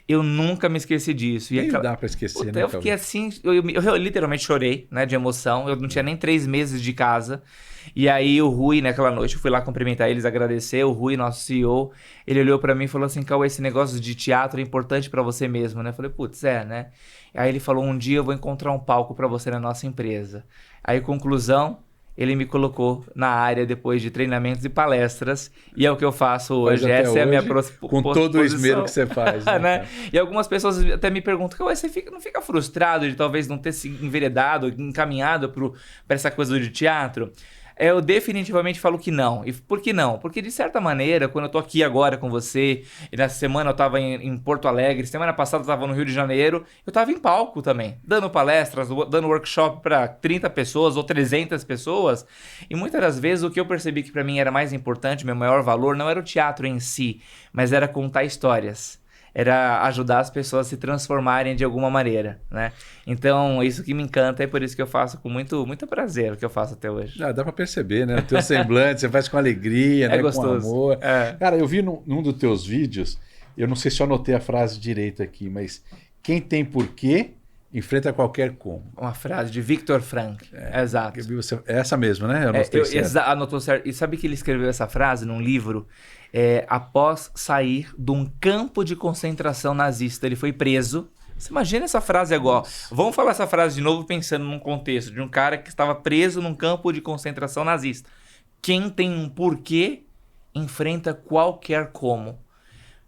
Eu nunca me esqueci disso. Nem dá para esquecer, Puta, né? Eu fiquei assim, eu literalmente chorei, né, de emoção. Eu não tinha nem 3 meses de casa. E aí o Rui, naquela noite, eu fui lá cumprimentar eles, agradecer. O Rui, nosso CEO, ele olhou para mim e falou assim, Cauê, esse negócio de teatro é importante para você mesmo, né? Eu falei, putz, né? Aí ele falou, um dia eu vou encontrar um palco para você na nossa empresa. Aí, conclusão, ele me colocou na área depois de treinamentos e palestras, e é o que eu faço hoje. Essa é a minha com todo o esmero que você faz. Né? E algumas pessoas até me perguntam, você não fica frustrado de talvez não ter se enveredado, encaminhado para essa coisa de teatro? Eu definitivamente falo que não. E por que não? Porque, de certa maneira, quando eu tô aqui agora com você, e nessa semana eu tava em Porto Alegre, semana passada eu tava no Rio de Janeiro, eu tava em palco também, dando palestras, dando workshop para 30 pessoas ou 300 pessoas. E muitas das vezes o que eu percebi que para mim era mais importante, meu maior valor, não era o teatro em si, mas era contar histórias. Era ajudar as pessoas a se transformarem de alguma maneira, né? Então, isso que me encanta, é por isso que eu faço com muito prazer, o que eu faço até hoje. Dá pra perceber, né? O teu semblante, você faz com alegria, né? Gostoso. Com amor. Cara, eu vi num dos teus vídeos, eu não sei se eu anotei a frase direito aqui, mas quem tem porquê, enfrenta qualquer como. Uma frase de Viktor Frankl, exato. É essa mesmo, né? Eu anotei certo. Anotou certo. E sabe que ele escreveu essa frase num livro? Após sair de um campo de concentração nazista, ele foi preso. Você imagina essa frase agora. Nossa. Vamos falar essa frase de novo pensando num contexto de um cara que estava preso num campo de concentração nazista. Quem tem um porquê, enfrenta qualquer como.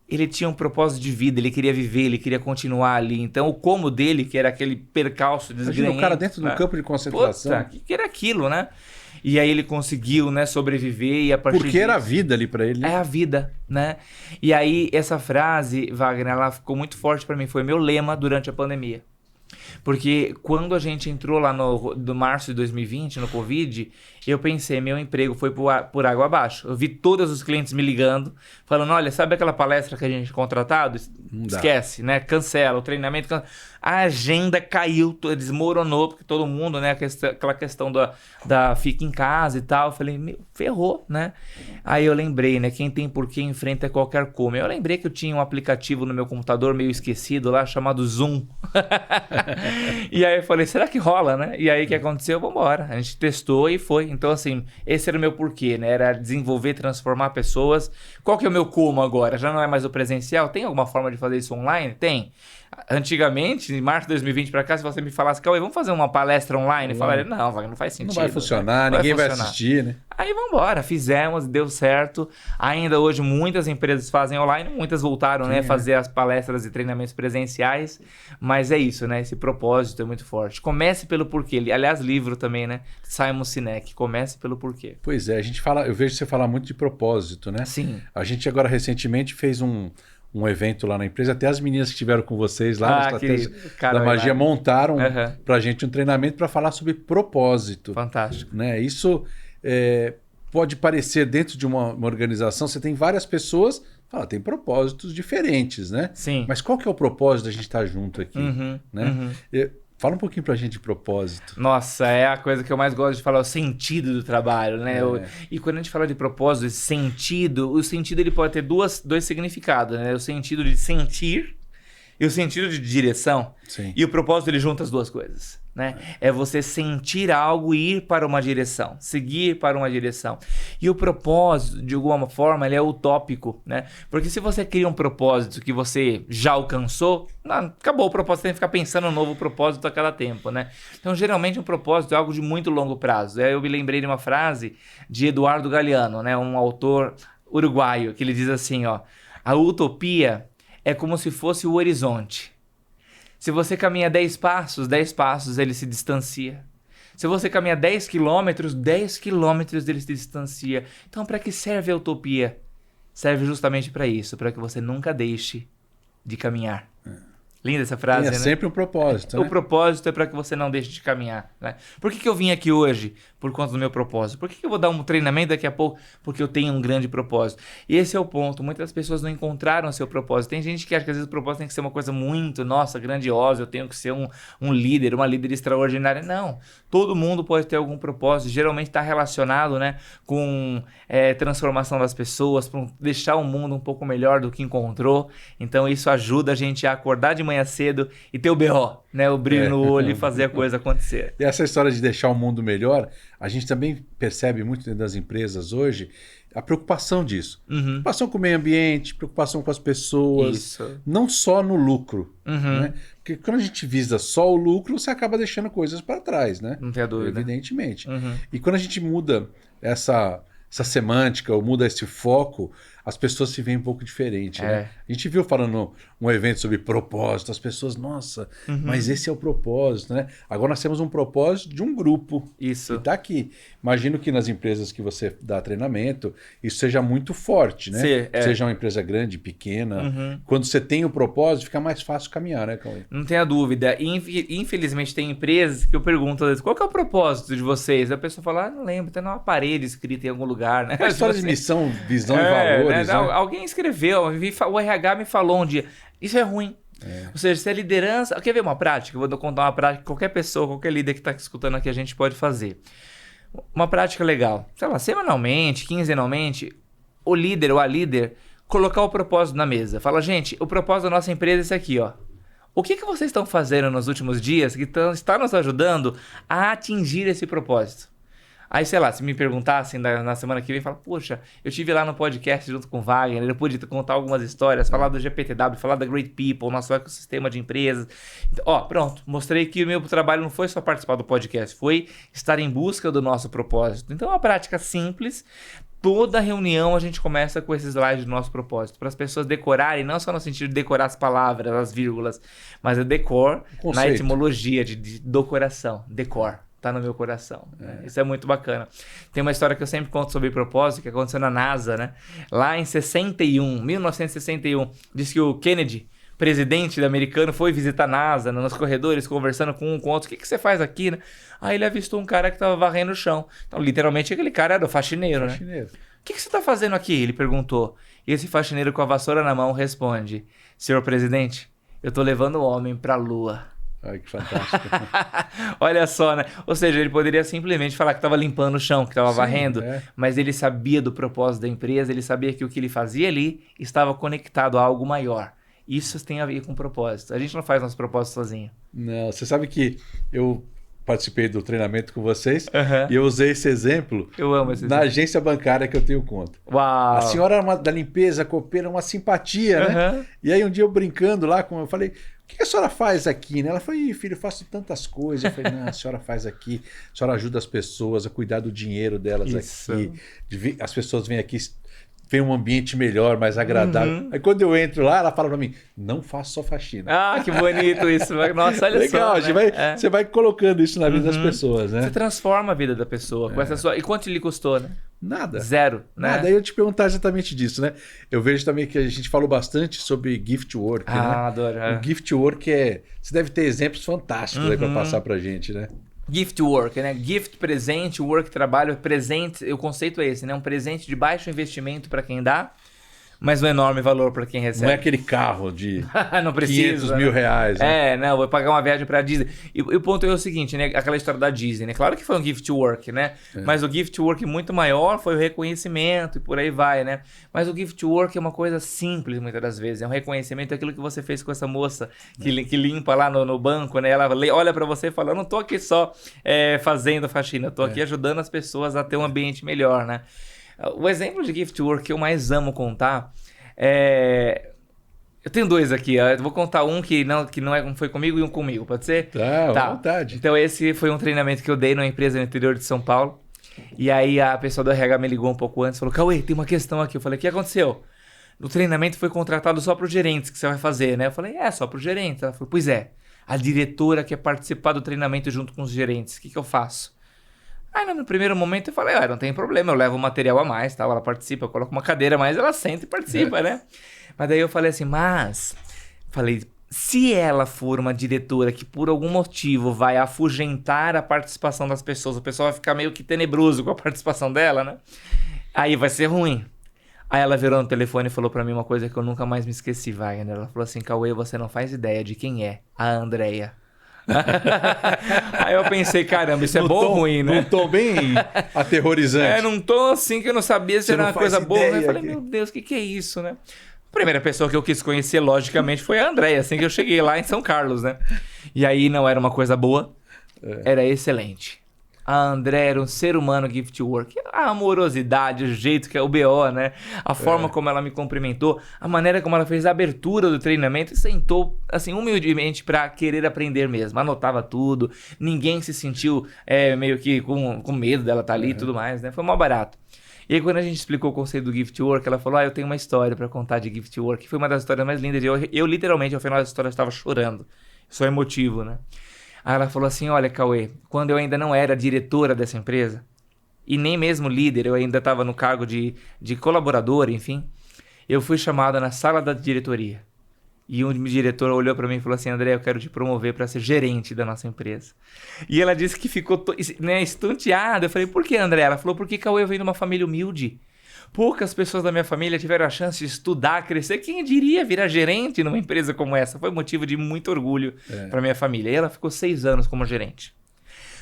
Ele tinha um propósito de vida, ele queria viver, ele queria continuar ali. Então, o como dele, que era aquele percalço desgrenhento... Imagina o cara dentro do campo de concentração. Puta, que era aquilo, né? E aí ele conseguiu, né, sobreviver e a partir Porque era a vida ali para ele. É a vida, né? E aí essa frase, Wagner, ela ficou muito forte para mim. Foi meu lema durante a pandemia. Porque quando a gente entrou lá no março de 2020, no Covid, eu pensei, meu emprego foi por água abaixo. Eu vi todos os clientes me ligando, falando, olha, sabe aquela palestra que a gente contratado? Esquece, né? Cancela o treinamento. A agenda caiu, desmoronou, porque todo mundo, né? Aquela questão da fica em casa e tal. Eu falei, meu, ferrou, né? Aí eu lembrei, né? Quem tem porquê enfrenta qualquer como. Eu lembrei que eu tinha um aplicativo no meu computador meio esquecido lá, chamado Zoom. E aí eu falei, será que rola, né? E aí o que aconteceu? Vambora. A gente testou e foi. Então, assim, esse era o meu porquê, né? Era desenvolver, transformar pessoas. Qual que é o meu como agora? Já não é mais o presencial? Tem alguma forma de fazer isso online? Tem. Antigamente, em março de 2020 para cá, se você me falasse, Cauê, vamos fazer uma palestra online? Eu falaria, não faz sentido. Não vai funcionar, ninguém vai assistir, né? Aí vambora, fizemos, deu certo. Ainda hoje muitas empresas fazem online, muitas voltaram, né, fazer as palestras e treinamentos presenciais, mas é isso, né? Esse propósito é muito forte. Comece pelo porquê. Aliás, livro também, né? Simon Sinek, comece pelo porquê. Pois é, eu vejo você falar muito de propósito, né? Sim. A gente agora recentemente fez um evento lá na empresa, até as meninas que estiveram com vocês lá na Estratégia da Magia montaram pra gente um treinamento para falar sobre propósito. Fantástico. Né? Isso pode parecer dentro de uma organização, você tem várias pessoas, tem propósitos diferentes, né? Sim. Mas qual que é o propósito da gente estar junto aqui? Né? Fala um pouquinho pra gente de propósito. Nossa, é a coisa que eu mais gosto de falar, o sentido do trabalho, né? E quando a gente fala de propósito, esse sentido, o sentido ele pode ter dois significados, né? O sentido de sentir e o sentido de direção. Sim. E o propósito ele junta as duas coisas, né? É você sentir algo e ir para uma direção, seguir para uma direção. E o propósito, de alguma forma, ele é utópico, né? Porque se você cria um propósito que você já alcançou, acabou o propósito, tem que ficar pensando no novo propósito a cada tempo, né? Então, geralmente, um propósito é algo de muito longo prazo. Eu me lembrei de uma frase de Eduardo Galeano, né? Um autor uruguaio, que ele diz assim, ó, a utopia é como se fosse o horizonte. Se você caminha 10 passos ele se distancia. Se você caminha 10 quilômetros, 10 quilômetros ele se distancia. Então, para que serve a utopia? Serve justamente para isso, para que você nunca deixe de caminhar. Linda essa frase, né? sempre um propósito, né? O propósito é para que você não deixe de caminhar, né? Por que eu vim aqui hoje? Por conta do meu propósito. Por que eu vou dar um treinamento daqui a pouco? Porque eu tenho um grande propósito. E esse é o ponto. Muitas pessoas não encontraram o seu propósito. Tem gente que acha que às vezes o propósito tem que ser uma coisa muito, nossa, grandiosa. Eu tenho que ser um líder, uma líder extraordinária. Não. Todo mundo pode ter algum propósito. Geralmente está relacionado, né, com transformação das pessoas, para deixar o mundo um pouco melhor do que encontrou. Então isso ajuda a gente a acordar de manhã cedo e ter o BO, né? O brilho no olho e fazer a coisa acontecer. E essa história de deixar o mundo melhor, a gente também percebe muito dentro das empresas hoje a preocupação disso. Preocupação com o meio ambiente, preocupação com as pessoas, Isso. não só no lucro. Né? Porque quando a gente visa só o lucro, você acaba deixando coisas para trás, né? Não tem a dúvida. Evidentemente. E quando a gente muda essa semântica ou muda esse foco, as pessoas se veem um pouco diferente, né? A gente viu falando um evento sobre propósito, as pessoas, nossa, mas esse é o propósito, né? Agora nós temos um propósito de um grupo. Isso. E tá aqui. Imagino que nas empresas que você dá treinamento, isso seja muito forte, né? Sim, Seja uma empresa grande, pequena. Quando você tem o propósito, fica mais fácil caminhar, né, Cauê? Não tenha dúvida. Infelizmente tem empresas que eu pergunto às vezes, qual que é o propósito de vocês? A pessoa fala, não lembro, tem uma parede escrita em algum lugar, né? É uma história de missão, visão e valores, né? Alguém escreveu, o RH me falou um dia, isso é ruim. Ou seja, se é liderança... Quer ver uma prática? Eu vou contar uma prática que qualquer pessoa, qualquer líder que está escutando aqui, a gente pode fazer. Uma prática legal. Sei lá, semanalmente, quinzenalmente, o líder ou a líder colocar o propósito na mesa. Fala, gente, o propósito da nossa empresa é esse aqui, ó. O que vocês estão fazendo nos últimos dias que está nos ajudando a atingir esse propósito? Aí, sei lá, se me perguntassem na semana que vem, fala, poxa, eu estive lá no podcast junto com o Wagner, eu pude contar algumas histórias, falar do GPTW, falar da Great People, nosso ecossistema de empresas. Então, ó, pronto, mostrei que o meu trabalho não foi só participar do podcast, foi estar em busca do nosso propósito. Então, é uma prática simples. Toda reunião a gente começa com esses slides do nosso propósito, para as pessoas decorarem, não só no sentido de decorar as palavras, as vírgulas, mas o decor na etimologia de decoração, decor. Tá no meu coração. Né? Isso é muito bacana. Tem uma história que eu sempre conto sobre propósito, que aconteceu na NASA, né? Lá em 1961, diz que o Kennedy, presidente americano, foi visitar a NASA, nos corredores, conversando com um com outro. O que você faz aqui, né? Aí ele avistou um cara que estava varrendo o chão. Então, literalmente, aquele cara era o faxineiro, né? O que você está fazendo aqui? Ele perguntou. E esse faxineiro com a vassoura na mão responde, senhor presidente, eu estou levando o homem para a Lua. Ai, que fantástico. Olha só, né? Ou seja, ele poderia simplesmente falar que estava limpando o chão, que estava varrendo, mas ele sabia do propósito da empresa, ele sabia que o que ele fazia ali estava conectado a algo maior. Isso tem a ver com propósito. A gente não faz nosso propósito sozinho. Não, você sabe que eu participei do treinamento com vocês e eu usei esse exemplo na agência bancária que eu tenho conta. Uau! A senhora da limpeza, copeira, uma simpatia, né? E aí um dia eu brincando lá, eu falei, o que a senhora faz aqui? Né? Ela falou, filho, eu faço tantas coisas. Eu falei, não, a senhora faz aqui, a senhora ajuda as pessoas a cuidar do dinheiro delas aqui. As pessoas vêm aqui, vem um ambiente melhor, mais agradável. Aí quando eu entro lá, ela fala pra mim, não faço só faxina. Ah, que bonito isso. Nossa, olha legal, só. Né? Você vai colocando isso na vida das pessoas, né? Você transforma a vida da pessoa com essa sua... E quanto lhe custou, né? Nada. Zero, né? Nada. Aí eu te perguntar exatamente disso, né? Eu vejo também que a gente falou bastante sobre gift work, né? Adoro. O gift work você deve ter exemplos fantásticos aí para passar pra gente, né? Gift work, né? Gift, presente, work, trabalho, presente. O conceito é esse, né? Um presente de baixo investimento para quem dá, mas um enorme valor para quem recebe. Não é aquele carro de não precisa, 500 mil reais. Né? Não, vou pagar uma viagem para Disney. E o ponto é o seguinte, né? Aquela história da Disney, né? Claro que foi um gift work, né? Mas o gift work muito maior foi o reconhecimento e por aí vai, né? Mas o gift work é uma coisa simples muitas das vezes. É um reconhecimento daquilo que você fez com essa moça que limpa lá no banco, né? Ela olha para você e fala, eu não tô aqui só fazendo faxina, eu tô aqui ajudando as pessoas a ter um ambiente melhor, né? O exemplo de gift work que eu mais amo contar eu tenho dois aqui. Eu vou contar um que não foi comigo e um comigo, pode ser? Tá, à vontade. Então esse foi um treinamento que eu dei numa empresa no interior de São Paulo. E aí a pessoa do RH me ligou um pouco antes e falou, Cauê, tem uma questão aqui. Eu falei, o que aconteceu? No treinamento foi contratado só para os gerentes que você vai fazer, né? Eu falei, só para os gerentes. Ela falou, pois é. a diretora quer participar do treinamento junto com os gerentes. O que eu faço? Aí no primeiro momento eu falei, não tem problema, eu levo o material a mais, tal, ela participa, eu coloco uma cadeira a mais, ela senta e participa, né? Mas daí eu falei assim, se ela for uma diretora que por algum motivo vai afugentar a participação das pessoas, o pessoal vai ficar meio que tenebroso com a participação dela, né? Aí vai ser ruim. Aí ela virou no telefone e falou pra mim uma coisa que eu nunca mais me esqueci, Wagner. Ela falou assim, Cauê, você não faz ideia de quem é a Andrea. Aí eu pensei, caramba, isso é bom ou ruim, né? Num tom bem aterrorizante. Num tom assim que eu não sabia se era uma coisa boa. Eu falei, meu Deus, o que é isso, né? A primeira pessoa que eu quis conhecer, logicamente, foi a Andrea, assim que eu cheguei lá em São Carlos, né? E aí não era uma coisa boa, era excelente. A Andrea era um ser humano gift work. A amorosidade, o jeito que é o BO, né? A forma como ela me cumprimentou, a maneira como ela fez a abertura do treinamento e sentou, assim, humildemente para querer aprender mesmo. Anotava tudo, ninguém se sentiu meio que com medo dela estar ali e tudo mais, né? Foi mó barato. E aí quando a gente explicou o conceito do gift work, ela falou, eu tenho uma história para contar de gift work. Foi uma das histórias mais lindas. Eu literalmente, ao final da história, estava chorando. Sou emotivo, né? Aí ela falou assim, olha, Cauê, quando eu ainda não era diretora dessa empresa, e nem mesmo líder, eu ainda estava no cargo de colaborador, enfim, eu fui chamada na sala da diretoria. E um diretor olhou para mim e falou assim, André, eu quero te promover para ser gerente da nossa empresa. E ela disse que ficou estonteada. Eu falei, por que, André? Ela falou, porque Cauê veio de uma família humilde. Poucas pessoas da minha família tiveram a chance de estudar, crescer. Quem diria virar gerente numa empresa como essa? Foi motivo de muito orgulho para minha família. E ela ficou 6 anos como gerente.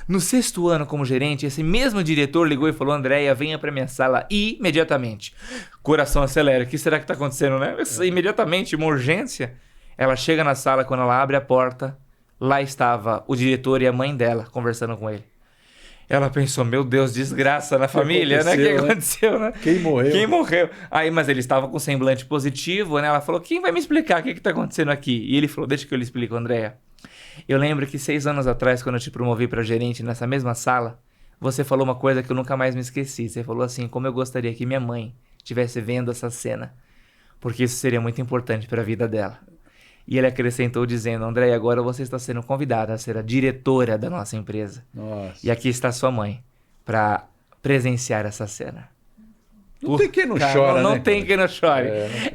No 6º ano como gerente, esse mesmo diretor ligou e falou, Andréia, venha para minha sala imediatamente. Coração acelera. O que será que está acontecendo, né? Imediatamente, uma urgência. Ela chega na sala, quando ela abre a porta, lá estava o diretor e a mãe dela conversando com ele. Ela pensou, meu Deus, desgraça na família, né? O que aconteceu, né? Quem morreu? Aí, mas ele estava com semblante positivo, né? Ela falou, quem vai me explicar o que está acontecendo aqui? E ele falou, deixa que eu lhe explico, Andréia. Eu lembro que 6 anos atrás, quando eu te promovi para gerente nessa mesma sala, você falou uma coisa que eu nunca mais me esqueci. Você falou assim, como eu gostaria que minha mãe estivesse vendo essa cena, porque isso seria muito importante para a vida dela. E ele acrescentou dizendo, André, agora você está sendo convidada a ser a diretora da nossa empresa. Nossa. E aqui está sua mãe para presenciar essa cena. Não tem quem não chora, não né? Tem quem não chore.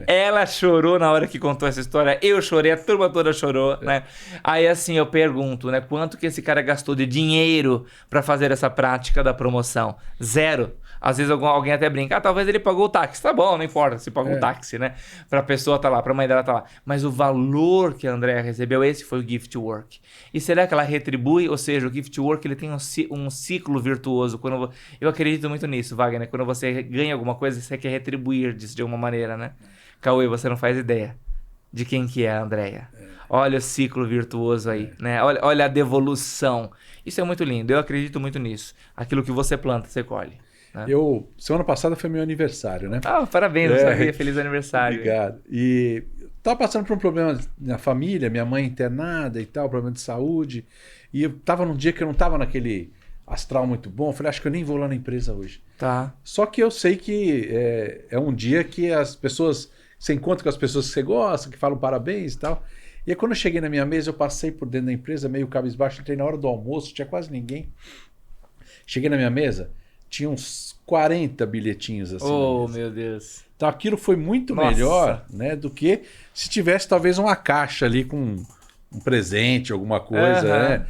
Ela chorou na hora que contou essa história. Eu chorei, a turma toda chorou, né? Aí assim eu pergunto, né? Quanto que esse cara gastou de dinheiro para fazer essa prática da promoção? 0. Às vezes alguém até brinca, talvez ele pagou o táxi. Tá bom, não importa se pagou o táxi, né? Pra pessoa tá lá, pra mãe dela tá lá. Mas o valor que a Andrea recebeu, esse foi o gift work. E será que ela retribui? Ou seja, o gift work ele tem um ciclo virtuoso. Eu acredito muito nisso, Wagner. Quando você ganha alguma coisa, você quer retribuir disso de alguma maneira, né? Cauê, você não faz ideia de quem que é a Andrea. Olha o ciclo virtuoso aí, né? Olha a devolução. Isso é muito lindo, eu acredito muito nisso. Aquilo que você planta, você colhe. Semana passada foi meu aniversário, né? Parabéns, não sabia. Feliz aniversário. Obrigado. E tava passando por um problema na família, minha mãe internada e tal, problema de saúde. E eu tava num dia que eu não tava naquele astral muito bom. Eu falei, acho que eu nem vou lá na empresa hoje. Tá. Só que eu sei que é um dia que as pessoas, você encontra com as pessoas que você gosta, que falam parabéns e tal. E aí quando eu cheguei na minha mesa, eu passei por dentro da empresa, meio cabisbaixo, entrei na hora do almoço, tinha quase ninguém. Cheguei na minha mesa, tinha uns 40 bilhetinhos assim. Oh, meu Deus. Então aquilo foi muito melhor, né, do que se tivesse talvez uma caixa ali com um presente, alguma coisa, né?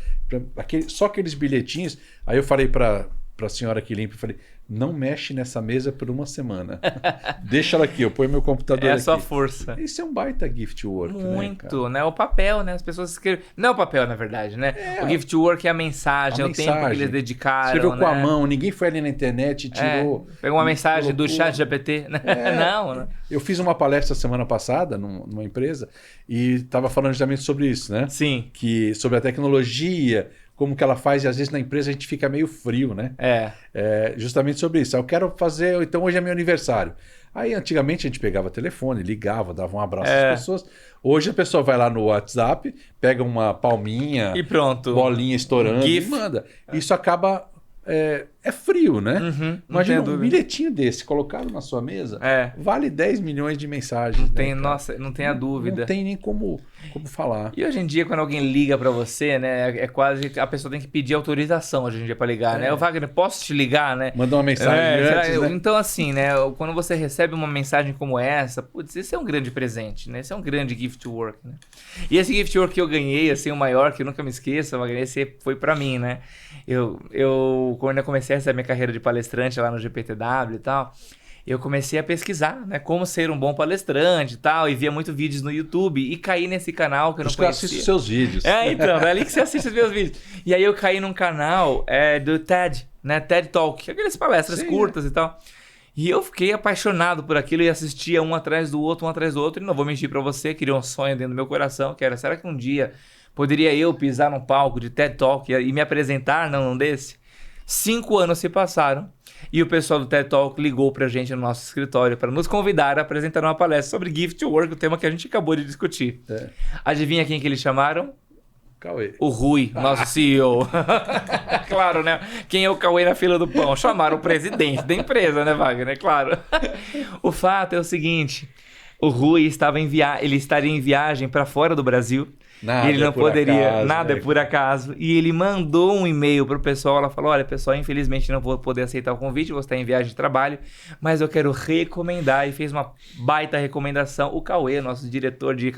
Só aqueles bilhetinhos. Aí eu falei para a senhora que limpa, eu falei, não mexe nessa mesa por uma semana. Deixa ela aqui, eu ponho meu computador aqui. É a sua força. Isso é um baita gift work, muito, né? O papel, né? As pessoas escrevem... Não é o papel, na verdade, né? O gift work é a mensagem, é o tempo que eles dedicaram. Escreveu com a mão, ninguém foi ali na internet e tirou... Pegou uma mensagem do chat GPT. Não, né? Eu fiz uma palestra semana passada numa empresa e estava falando justamente sobre isso, né? Sim. Sobre a tecnologia, como que ela faz, e às vezes na empresa a gente fica meio frio, né? Justamente sobre isso. Eu quero fazer, então hoje é meu aniversário. Aí antigamente a gente pegava telefone, ligava, dava um abraço às pessoas. Hoje a pessoa vai lá no WhatsApp, pega uma palminha, e pronto, bolinha estourando e manda. Isso acaba é frio, né? Uhum, Imagina um bilhetinho desse colocado na sua mesa, vale 10 milhões de mensagens. Não né, tem, cara? nossa, não tem a dúvida. Não tem nem como falar. E hoje em dia, quando alguém liga pra você, né, é quase a pessoa tem que pedir autorização hoje em dia pra ligar, né? Ô, Wagner, posso te ligar, né? Mandar uma mensagem antes, né? Então, assim, né, quando você recebe uma mensagem como essa, putz, esse é um grande presente, né? Esse é um grande gift to work, né? E esse gift to work que eu ganhei, assim, o maior, que eu nunca me esqueço, Wagner, esse foi pra mim, né? Quando eu comecei essa minha carreira de palestrante lá no GPTW e tal, eu comecei a pesquisar, né, como ser um bom palestrante e tal, e via muito vídeos no YouTube, e caí nesse canal que eu não conhecia. Eu assisto seus vídeos. Então, é ali que você assiste os meus vídeos. E aí eu caí num canal do TED, né, TED Talk, aquelas palestras curtas e tal. E eu fiquei apaixonado por aquilo e assistia um atrás do outro, e não vou mentir pra você, queria um sonho dentro do meu coração, que era, será que um dia poderia eu pisar num palco de TED Talk e me apresentar num desse? 5 anos se passaram e o pessoal do TED Talk ligou pra gente no nosso escritório para nos convidar a apresentar uma palestra sobre Gift to Work, o tema que a gente acabou de discutir. Adivinha quem que eles chamaram? Cauê. O Rui, nosso CEO. Claro, né? Quem é o Cauê na fila do pão? Chamaram o presidente da empresa, né, Wagner? Claro. O fato é o seguinte, o Rui ele estaria em viagem para fora do Brasil. Nada, ele não poderia, acaso, nada né? é por acaso. E ele mandou um e-mail pro pessoal. Ela falou: olha, pessoal, infelizmente não vou poder aceitar o convite, vou estar em viagem de trabalho, mas eu quero recomendar. E fez uma baita recomendação. O Cauê, nosso diretor de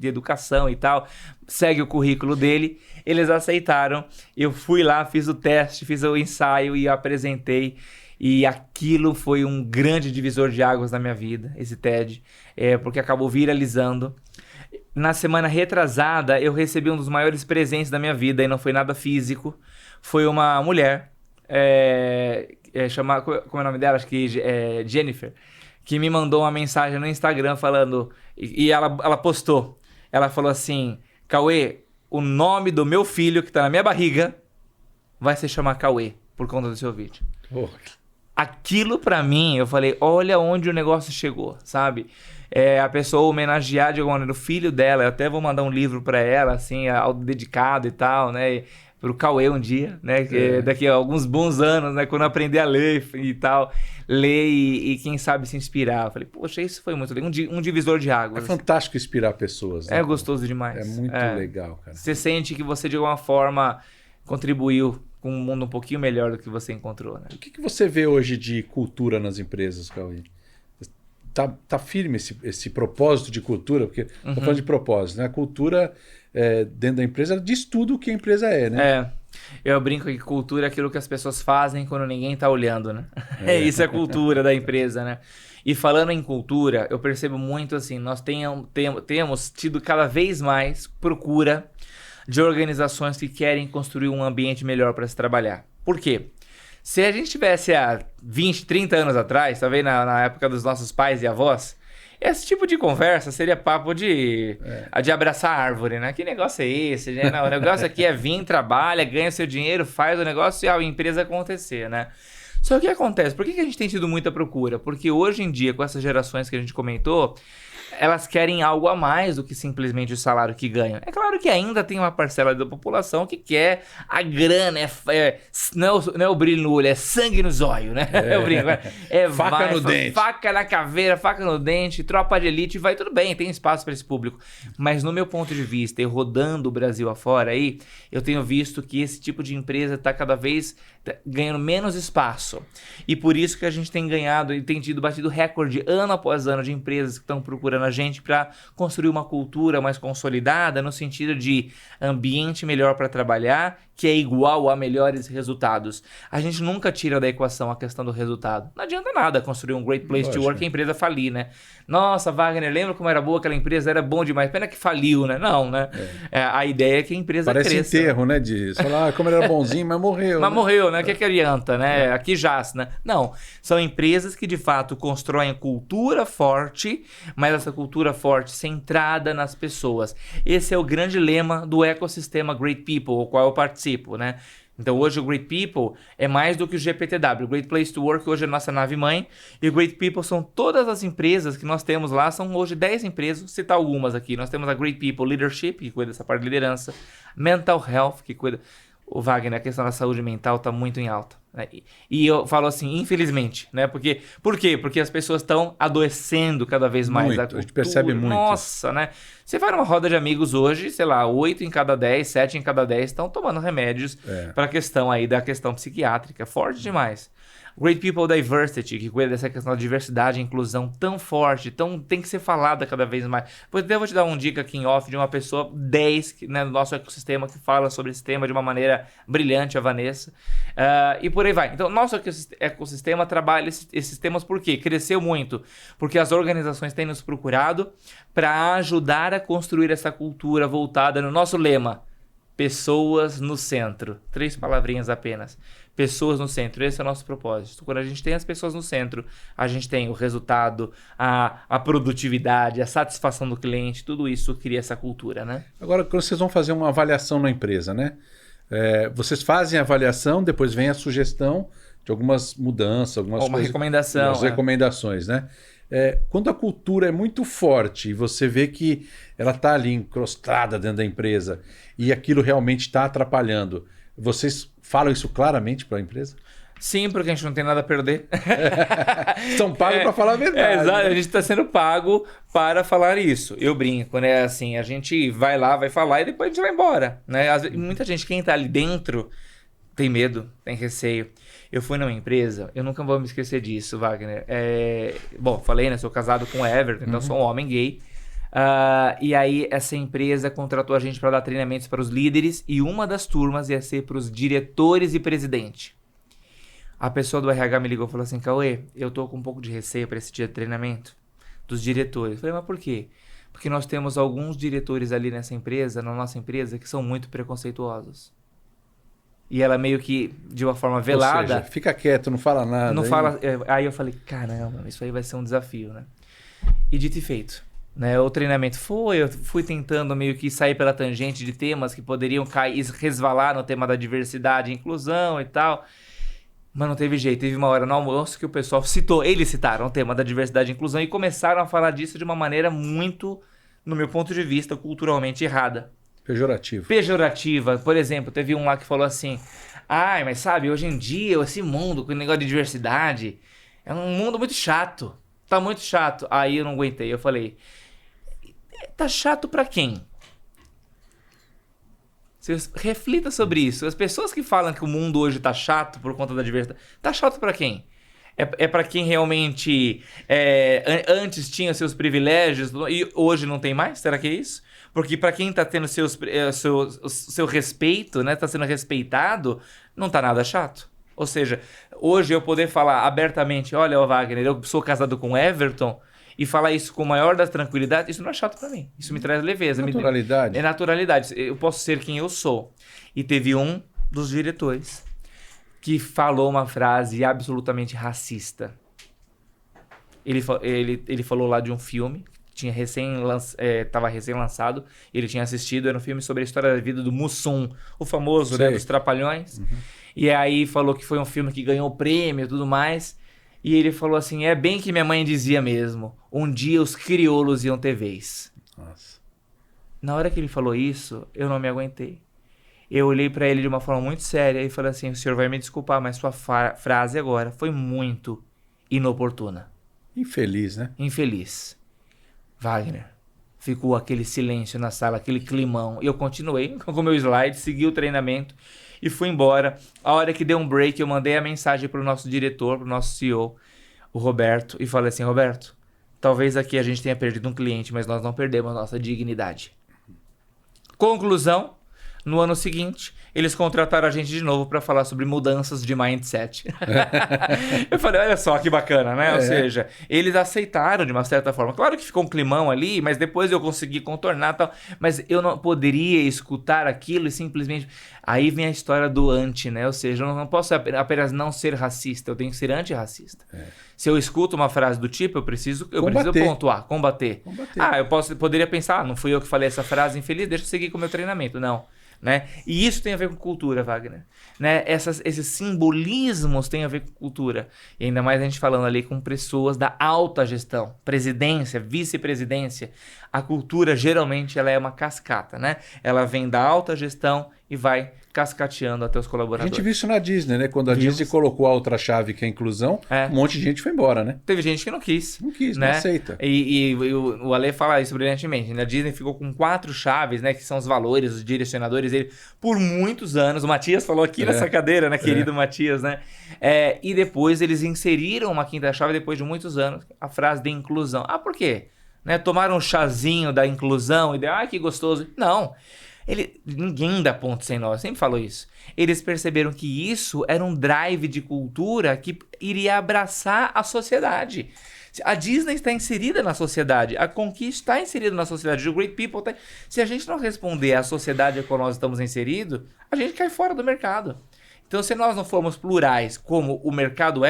educação e tal, segue o currículo dele. Eles aceitaram. Eu fui lá, fiz o teste, fiz o ensaio e apresentei. E aquilo foi um grande divisor de águas na minha vida, esse TED, porque acabou viralizando. Na semana retrasada, eu recebi um dos maiores presentes da minha vida, e não foi nada físico. Foi uma mulher, como é o nome dela? Acho que é Jennifer, que me mandou uma mensagem no Instagram falando, e ela postou, ela falou assim: Cauê, o nome do meu filho que tá na minha barriga vai se chamar Cauê, por conta do seu vídeo. Aquilo pra mim, eu falei, olha onde o negócio chegou, sabe? A pessoa homenagear de alguma maneira o filho dela. Eu até vou mandar um livro pra ela, assim, dedicado e tal, né? Pro Cauê um dia, né? Daqui a alguns bons anos, né? Quando eu aprender a ler e tal, ler e quem sabe se inspirar. Eu falei, poxa, isso foi muito legal. Um divisor de águas. É fantástico inspirar pessoas, né? É gostoso demais. É muito legal, cara. Você sente que você, de alguma forma, contribuiu com um mundo um pouquinho melhor do que você encontrou, né? O que você vê hoje de cultura nas empresas, Cauê? Tá firme esse propósito de cultura? Porque tô falando de propósito, né? A cultura dentro da empresa diz tudo o que a empresa é, né? Eu brinco que cultura é aquilo que as pessoas fazem quando ninguém tá olhando, né? Isso é cultura da empresa, né? E falando em cultura, eu percebo muito assim, nós temos tido cada vez mais procura de organizações que querem construir um ambiente melhor para se trabalhar. Por quê? Se a gente tivesse há 20, 30 anos atrás, talvez na época dos nossos pais e avós, esse tipo de conversa seria papo de abraçar a árvore, né? Que negócio é esse? Né? Não, o negócio aqui é vir, trabalha, ganha seu dinheiro, faz o negócio e a empresa acontecer, né? Só que o que acontece? Por que a gente tem tido muita procura? Porque hoje em dia, com essas gerações que a gente comentou, elas querem algo a mais do que simplesmente o salário que ganham. É claro que ainda tem uma parcela da população que quer a grana, não é o brilho no olho, é sangue nos olhos, né? Eu brinco, faca no dente. Faca na caveira, faca no dente, tropa de elite, vai tudo bem, tem espaço para esse público. Mas no meu ponto de vista, e rodando o Brasil afora aí, eu tenho visto que esse tipo de empresa está cada vez ganhando menos espaço. E por isso que a gente tem ganhado e tem batido recorde ano após ano de empresas que estão procurando a gente para construir uma cultura mais consolidada no sentido de ambiente melhor para trabalhar, que é igual a melhores resultados. A gente nunca tira da equação a questão do resultado. Não adianta nada construir um great place to work e a empresa falir, né? Nossa, Wagner, lembra como era boa aquela empresa? Era bom demais. Pena que faliu, né? Não, né? A ideia é que a empresa cresça. Parece enterro, né? Falar como ele era bonzinho, mas morreu. Mas morreu, né? O que adianta, né? Aqui jaz, né? Não. São empresas que, de fato, constroem cultura forte, mas essa cultura forte centrada nas pessoas. Esse é o grande lema do ecossistema Great People, o qual eu participo, né? Então hoje o Great People é mais do que o GPTW. O Great Place to Work hoje é a nossa nave-mãe. E o Great People são todas as empresas que nós temos lá. São hoje 10 empresas, vou citar algumas aqui. Nós temos a Great People Leadership, que cuida dessa parte de liderança. Mental Health, que cuida... o Wagner, a questão da saúde mental está muito em alta. Né? E eu falo assim, infelizmente, né? Por quê? Porque as pessoas estão adoecendo cada vez mais. Muito, a gente percebe muito. Nossa, né? Você vai numa roda de amigos hoje, sei lá, 8 em cada 10, 7 em cada 10 estão tomando remédios para a questão aí da questão psiquiátrica. Forte demais. Great People Diversity, que cuida dessa questão da diversidade e inclusão tão forte, tem que ser falada cada vez mais. Pois eu vou te dar uma dica aqui em off de uma pessoa 10 né, do nosso ecossistema que fala sobre esse tema de uma maneira brilhante, a Vanessa. E por aí vai. Então, nosso ecossistema trabalha esses temas por quê? Cresceu muito. Porque as organizações têm nos procurado para ajudar a construir essa cultura voltada no nosso lema. Pessoas no centro. 3 palavrinhas apenas. Pessoas no centro. Esse é o nosso propósito. Quando a gente tem as pessoas no centro, a gente tem o resultado, a produtividade, a satisfação do cliente, tudo isso cria essa cultura, né? Agora, quando vocês vão fazer uma avaliação na empresa, né? Vocês fazem a avaliação, depois vem a sugestão de algumas mudanças, algumas uma coisas, recomendação. As recomendações, né? Quando a cultura é muito forte e você vê que ela está ali encrostada dentro da empresa e aquilo realmente está atrapalhando, vocês falam isso claramente para a empresa? Sim, porque a gente não tem nada a perder. São pagos para falar a verdade. Exato, né? a gente está sendo pago para falar isso. Eu brinco, né? Assim, a gente vai lá, vai falar e depois a gente vai embora. Né? Muita gente, quem está ali dentro, tem medo, tem receio. Eu fui numa empresa, eu nunca vou me esquecer disso, Wagner. Bom, falei, né? Sou casado com o Everton, então sou um homem gay. E aí essa empresa contratou a gente para dar treinamentos para os líderes e uma das turmas ia ser para os diretores e presidente. A pessoa do RH me ligou e falou assim, Cauê, eu tô com um pouco de receio para esse dia de treinamento dos diretores. Eu falei, mas por quê? Porque nós temos alguns diretores ali nessa empresa, na nossa empresa, que são muito preconceituosos. E ela meio que, de uma forma velada... Ou seja, fica quieto, não fala nada. Não fala... Aí eu falei, caramba, isso aí vai ser um desafio, né? E dito e feito. Né? O treinamento eu fui tentando meio que sair pela tangente de temas que poderiam resvalar no tema da diversidade e inclusão e tal... Mas não teve jeito. Teve uma hora no almoço que o pessoal eles citaram o tema da diversidade e inclusão e começaram a falar disso de uma maneira muito, no meu ponto de vista, culturalmente errada. Pejorativa. Por exemplo, teve um lá que falou assim, mas sabe, hoje em dia, esse mundo com o negócio de diversidade, é um mundo muito chato. Tá muito chato. Aí eu não aguentei. Eu falei, tá chato pra quem? Reflita sobre isso. As pessoas que falam que o mundo hoje tá chato por conta da diversidade, tá chato pra quem? É para quem realmente antes tinha seus privilégios e hoje não tem mais? Será que é isso? Porque para quem tá tendo seu respeito, né, tá sendo respeitado, não tá nada chato. Ou seja, hoje eu poder falar abertamente, olha, Wagner, eu sou casado com Everton, e falar isso com a maior das tranquilidades, isso não é chato pra mim. Isso me traz leveza. Naturalidade. É naturalidade. Eu posso ser quem eu sou. E teve um dos diretores que falou uma frase absolutamente racista. Ele falou lá de um filme, que estava recém-lançado, ele tinha assistido, era um filme sobre a história da vida do Mussum, o famoso, né, dos Trapalhões. Uhum. E aí falou que foi um filme que ganhou prêmio e tudo mais. E ele falou assim, é bem que minha mãe dizia mesmo, um dia os crioulos iam ter vez. Nossa. Na hora que ele falou isso, eu não me aguentei. Eu olhei pra ele de uma forma muito séria e falei assim, o senhor vai me desculpar, mas sua frase agora foi muito inoportuna. Infeliz, né? Infeliz. Wagner, ficou aquele silêncio na sala, aquele climão. E eu continuei com o meu slide, segui o treinamento e fui embora. A hora que deu um break, eu mandei a mensagem pro nosso diretor, pro nosso CEO, o Roberto, e falei assim, Roberto, talvez aqui a gente tenha perdido um cliente, mas nós não perdemos a nossa dignidade. Conclusão, no ano seguinte, eles contrataram a gente de novo para falar sobre mudanças de mindset. Eu falei, olha só que bacana, né? Ou seja, eles aceitaram de uma certa forma. Claro que ficou um climão ali, mas depois eu consegui contornar e tal. Mas eu não poderia escutar aquilo e simplesmente... Aí vem a história do anti, né? Ou seja, eu não posso apenas não ser racista, eu tenho que ser antirracista. Se eu escuto uma frase do tipo, eu preciso pontuar, combater. Eu poderia pensar, não fui eu que falei essa frase infeliz, deixa eu seguir com o meu treinamento. Não. Né? E isso tem a ver com cultura, Wagner. Né? Esses simbolismos têm a ver com cultura. E ainda mais a gente falando ali com pessoas da alta gestão, presidência, vice-presidência. A cultura, geralmente, ela é uma cascata, né? Ela vem da alta gestão e vai cascateando até os A colaboradores. gente viu isso na Disney, né? Quando a Disney colocou a outra chave, que é a inclusão, um monte de gente foi embora, né? Teve gente que não quis. Não quis, né? não aceita. E o Ale fala isso brilhantemente. A Disney ficou com 4 chaves, né? Que são os valores, os direcionadores dele, por muitos anos. O Matias falou aqui nessa cadeira, né? Querido Matias, né? E depois eles inseriram uma 5ª chave, depois de muitos anos, a frase de inclusão. Ah, por quê? Né? Tomaram um chazinho da inclusão e de, que gostoso. Não. Ninguém dá ponto sem nó, eu sempre falo isso. Eles perceberam que isso era um drive de cultura que iria abraçar a sociedade. A Disney está inserida na sociedade, a Conquista está inserida na sociedade, o Great People está... Se a gente não responder à sociedade a qual nós estamos inseridos, a gente cai fora do mercado. Então, se nós não formos plurais como o mercado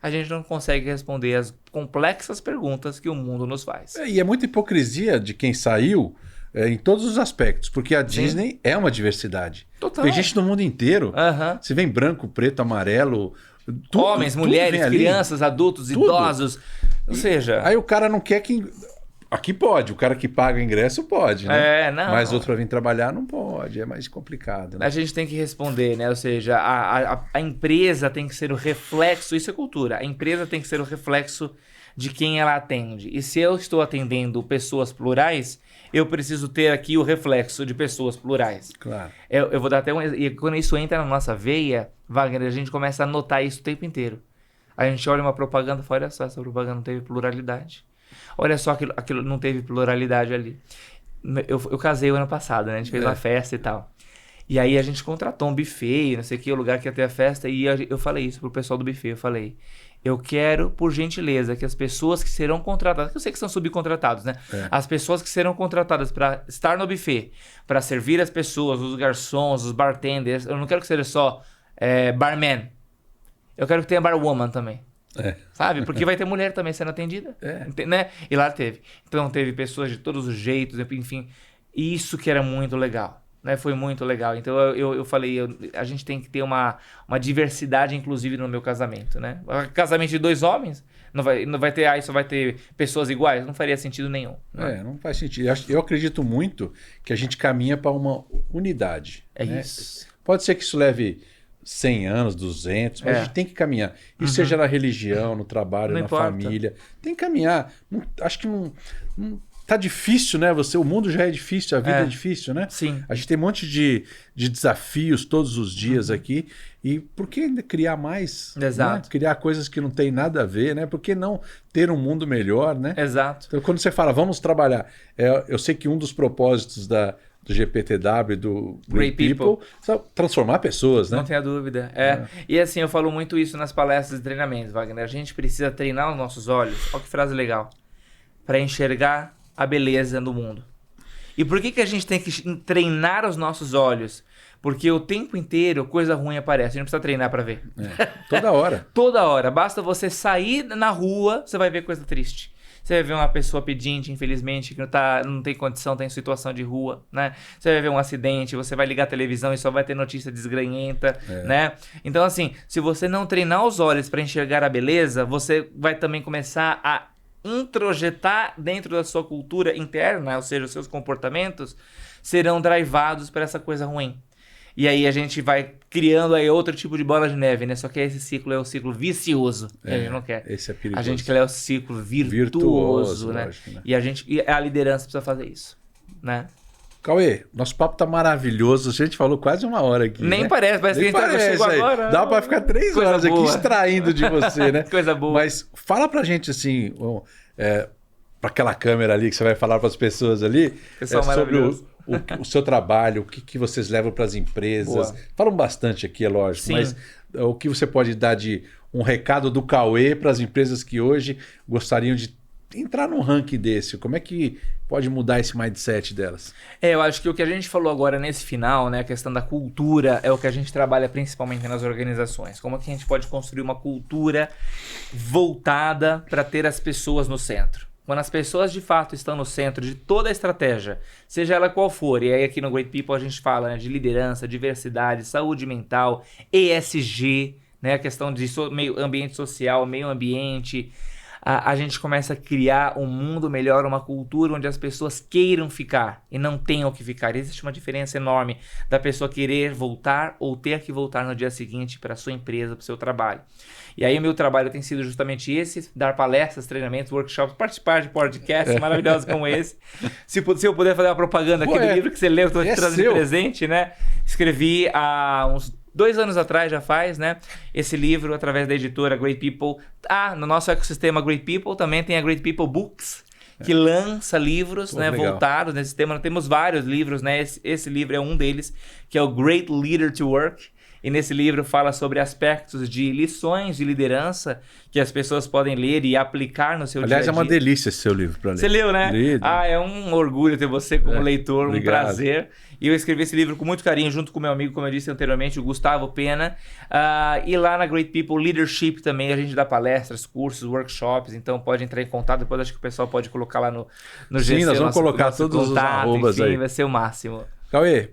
a gente não consegue responder as complexas perguntas que o mundo nos faz. E é muita hipocrisia de quem saiu em todos os aspectos, porque a Disney é uma diversidade. Total. Tem gente no mundo inteiro. Você vem branco, preto, amarelo, tudo, homens, mulheres, crianças, adultos, idosos. Ou seja... Aí o cara não quer que... Aqui pode, o cara que paga ingresso pode, né? Não. Mas outro para vir trabalhar não pode, é mais complicado. Né? A gente tem que responder, né? Ou seja, a empresa tem que ser o reflexo, isso é cultura, a empresa tem que ser o reflexo de quem ela atende. E se eu estou atendendo pessoas plurais, eu preciso ter aqui o reflexo de pessoas plurais. Claro. Eu vou dar até e quando isso entra na nossa veia, Wagner, a gente começa a notar isso o tempo inteiro. A gente olha uma propaganda e fala, olha só, essa propaganda não teve pluralidade. Olha só, aquilo não teve pluralidade ali. Eu casei o ano passado, né? A gente fez uma festa e tal. E aí a gente contratou um buffet, não sei o que, o lugar que ia ter a festa. E eu falei isso pro pessoal do buffet. Eu falei, eu quero, por gentileza, que as pessoas que serão contratadas, que eu sei que são subcontratados, né? As pessoas que serão contratadas para estar no buffet, para servir as pessoas, os garçons, os bartenders, eu não quero que seja só barman. Eu quero que tenha barwoman também. Sabe? Porque vai ter mulher também sendo atendida. Né? E lá teve. Então teve pessoas de todos os jeitos, enfim. Isso que era muito legal. Né? Foi muito legal. Então eu falei, a gente tem que ter uma diversidade, inclusive, no meu casamento. Né? Casamento de 2 homens, não vai ter, só vai ter pessoas iguais? Não faria sentido nenhum. Né? Não faz sentido. Eu acredito muito que a gente caminha para uma unidade. Né? Isso. Pode ser que isso leve 100 anos, 200, mas a gente tem que caminhar. Isso seja na religião, no trabalho, na família. Tem que caminhar. Acho que não tá difícil, né? O mundo já é difícil, a vida é difícil, né? Sim. A gente tem um monte de desafios todos os dias aqui. E por que ainda criar mais? Exato. Né? Criar coisas que não tem nada a ver, né? Por que não ter um mundo melhor, né? Exato. Então, quando você fala, vamos trabalhar, eu sei que um dos propósitos do GPTW, do Great People, transformar pessoas, né? Não tenha dúvida. E assim, eu falo muito isso nas palestras e treinamentos, Wagner. A gente precisa treinar os nossos olhos, olha que frase legal, para enxergar a beleza do mundo. E por que a gente tem que treinar os nossos olhos? Porque o tempo inteiro coisa ruim aparece, a gente não precisa treinar para ver. Toda hora. Toda hora. Basta você sair na rua, você vai ver coisa triste. Você vai ver uma pessoa pedinte, infelizmente, que não tem condição, tem situação de rua, né? Você vai ver um acidente, você vai ligar a televisão e só vai ter notícia desgranhenta, né? Então, assim, se você não treinar os olhos para enxergar a beleza, você vai também começar a introjetar dentro da sua cultura interna, ou seja, os seus comportamentos serão drivados para essa coisa ruim. E aí a gente vai criando aí outro tipo de bola de neve, né? Só que esse ciclo é o ciclo vicioso, que a gente não quer. Esse é perigoso. A gente quer o ciclo virtuoso, né? Lógico, né? E a liderança precisa fazer isso, né? Cauê, nosso papo tá maravilhoso. A gente falou quase 1 hora aqui. Nem né? parece que a gente chegou agora. Dá pra ficar 3 horas aqui extraindo de você, né? Coisa boa. Mas fala pra gente assim, pra aquela câmera ali que você vai falar pras pessoas ali, sobre o seu trabalho, o que vocês levam para as empresas. Boa. Falam bastante aqui, é lógico, Sim. mas o que você pode dar de um recado do Cauê para as empresas que hoje gostariam de entrar num ranking desse? Como é que pode mudar esse mindset delas? Eu acho que o que a gente falou agora nesse final, né, a questão da cultura, é o que a gente trabalha principalmente nas organizações. Como é que a gente pode construir uma cultura voltada para ter as pessoas no centro? Quando as pessoas de fato estão no centro de toda a estratégia, seja ela qual for, e aí aqui no Great People a gente fala, né, de liderança, diversidade, saúde mental, ESG, né, a questão de ambiente social, meio ambiente. a gente começa a criar um mundo melhor, uma cultura onde as pessoas queiram ficar e não tenham que ficar. Existe uma diferença enorme da pessoa querer voltar ou ter que voltar no dia seguinte para a sua empresa, para o seu trabalho. E aí o meu trabalho tem sido justamente esse, dar palestras, treinamentos, workshops, participar de podcasts maravilhosos como esse. Se eu puder fazer uma propaganda aqui do livro que você leu, estou te trazendo presente, né? Escrevi há uns 2 anos atrás, já faz, né? Esse livro através da editora Great People. No nosso ecossistema Great People também tem a Great People Books, que lança livros, né, voltados nesse tema. Nós temos vários livros, né? Esse livro é um deles, que é o Great Leader to Work. E nesse livro fala sobre aspectos de lições de liderança que as pessoas podem ler e aplicar no seu dia a dia. Aliás, é uma delícia esse seu livro para ler. Você leu, né? Lido. É um orgulho ter você como leitor, Obrigado. Um prazer. E eu escrevi esse livro com muito carinho, junto com meu amigo, como eu disse anteriormente, o Gustavo Pena. E lá na Great People Leadership também a gente dá palestras, cursos, workshops. Então pode entrar em contato. Depois acho que o pessoal pode colocar lá no GC. Sim, nós vamos colocar todos os arrobas aí. Vai ser o máximo. Cauê,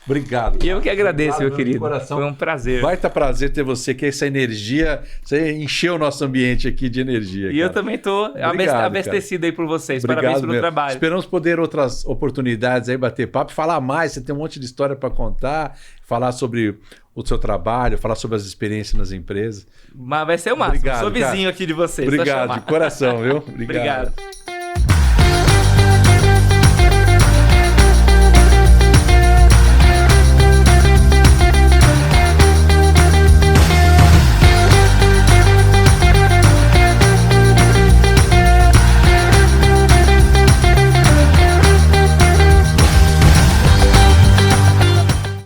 obrigado. E eu que agradeço, meu querido. Coração. Foi um prazer. Baita prazer ter você, que essa energia, você encheu o nosso ambiente aqui de energia. E eu também estou abastecido aí por vocês. Obrigado, parabéns pelo trabalho. Esperamos poder outras oportunidades aí, bater papo, falar mais. Você tem um monte de história para contar, falar sobre o seu trabalho, falar sobre as experiências nas empresas. Mas vai ser o máximo. Sou vizinho aqui de vocês. Obrigado, de coração, viu? Obrigado.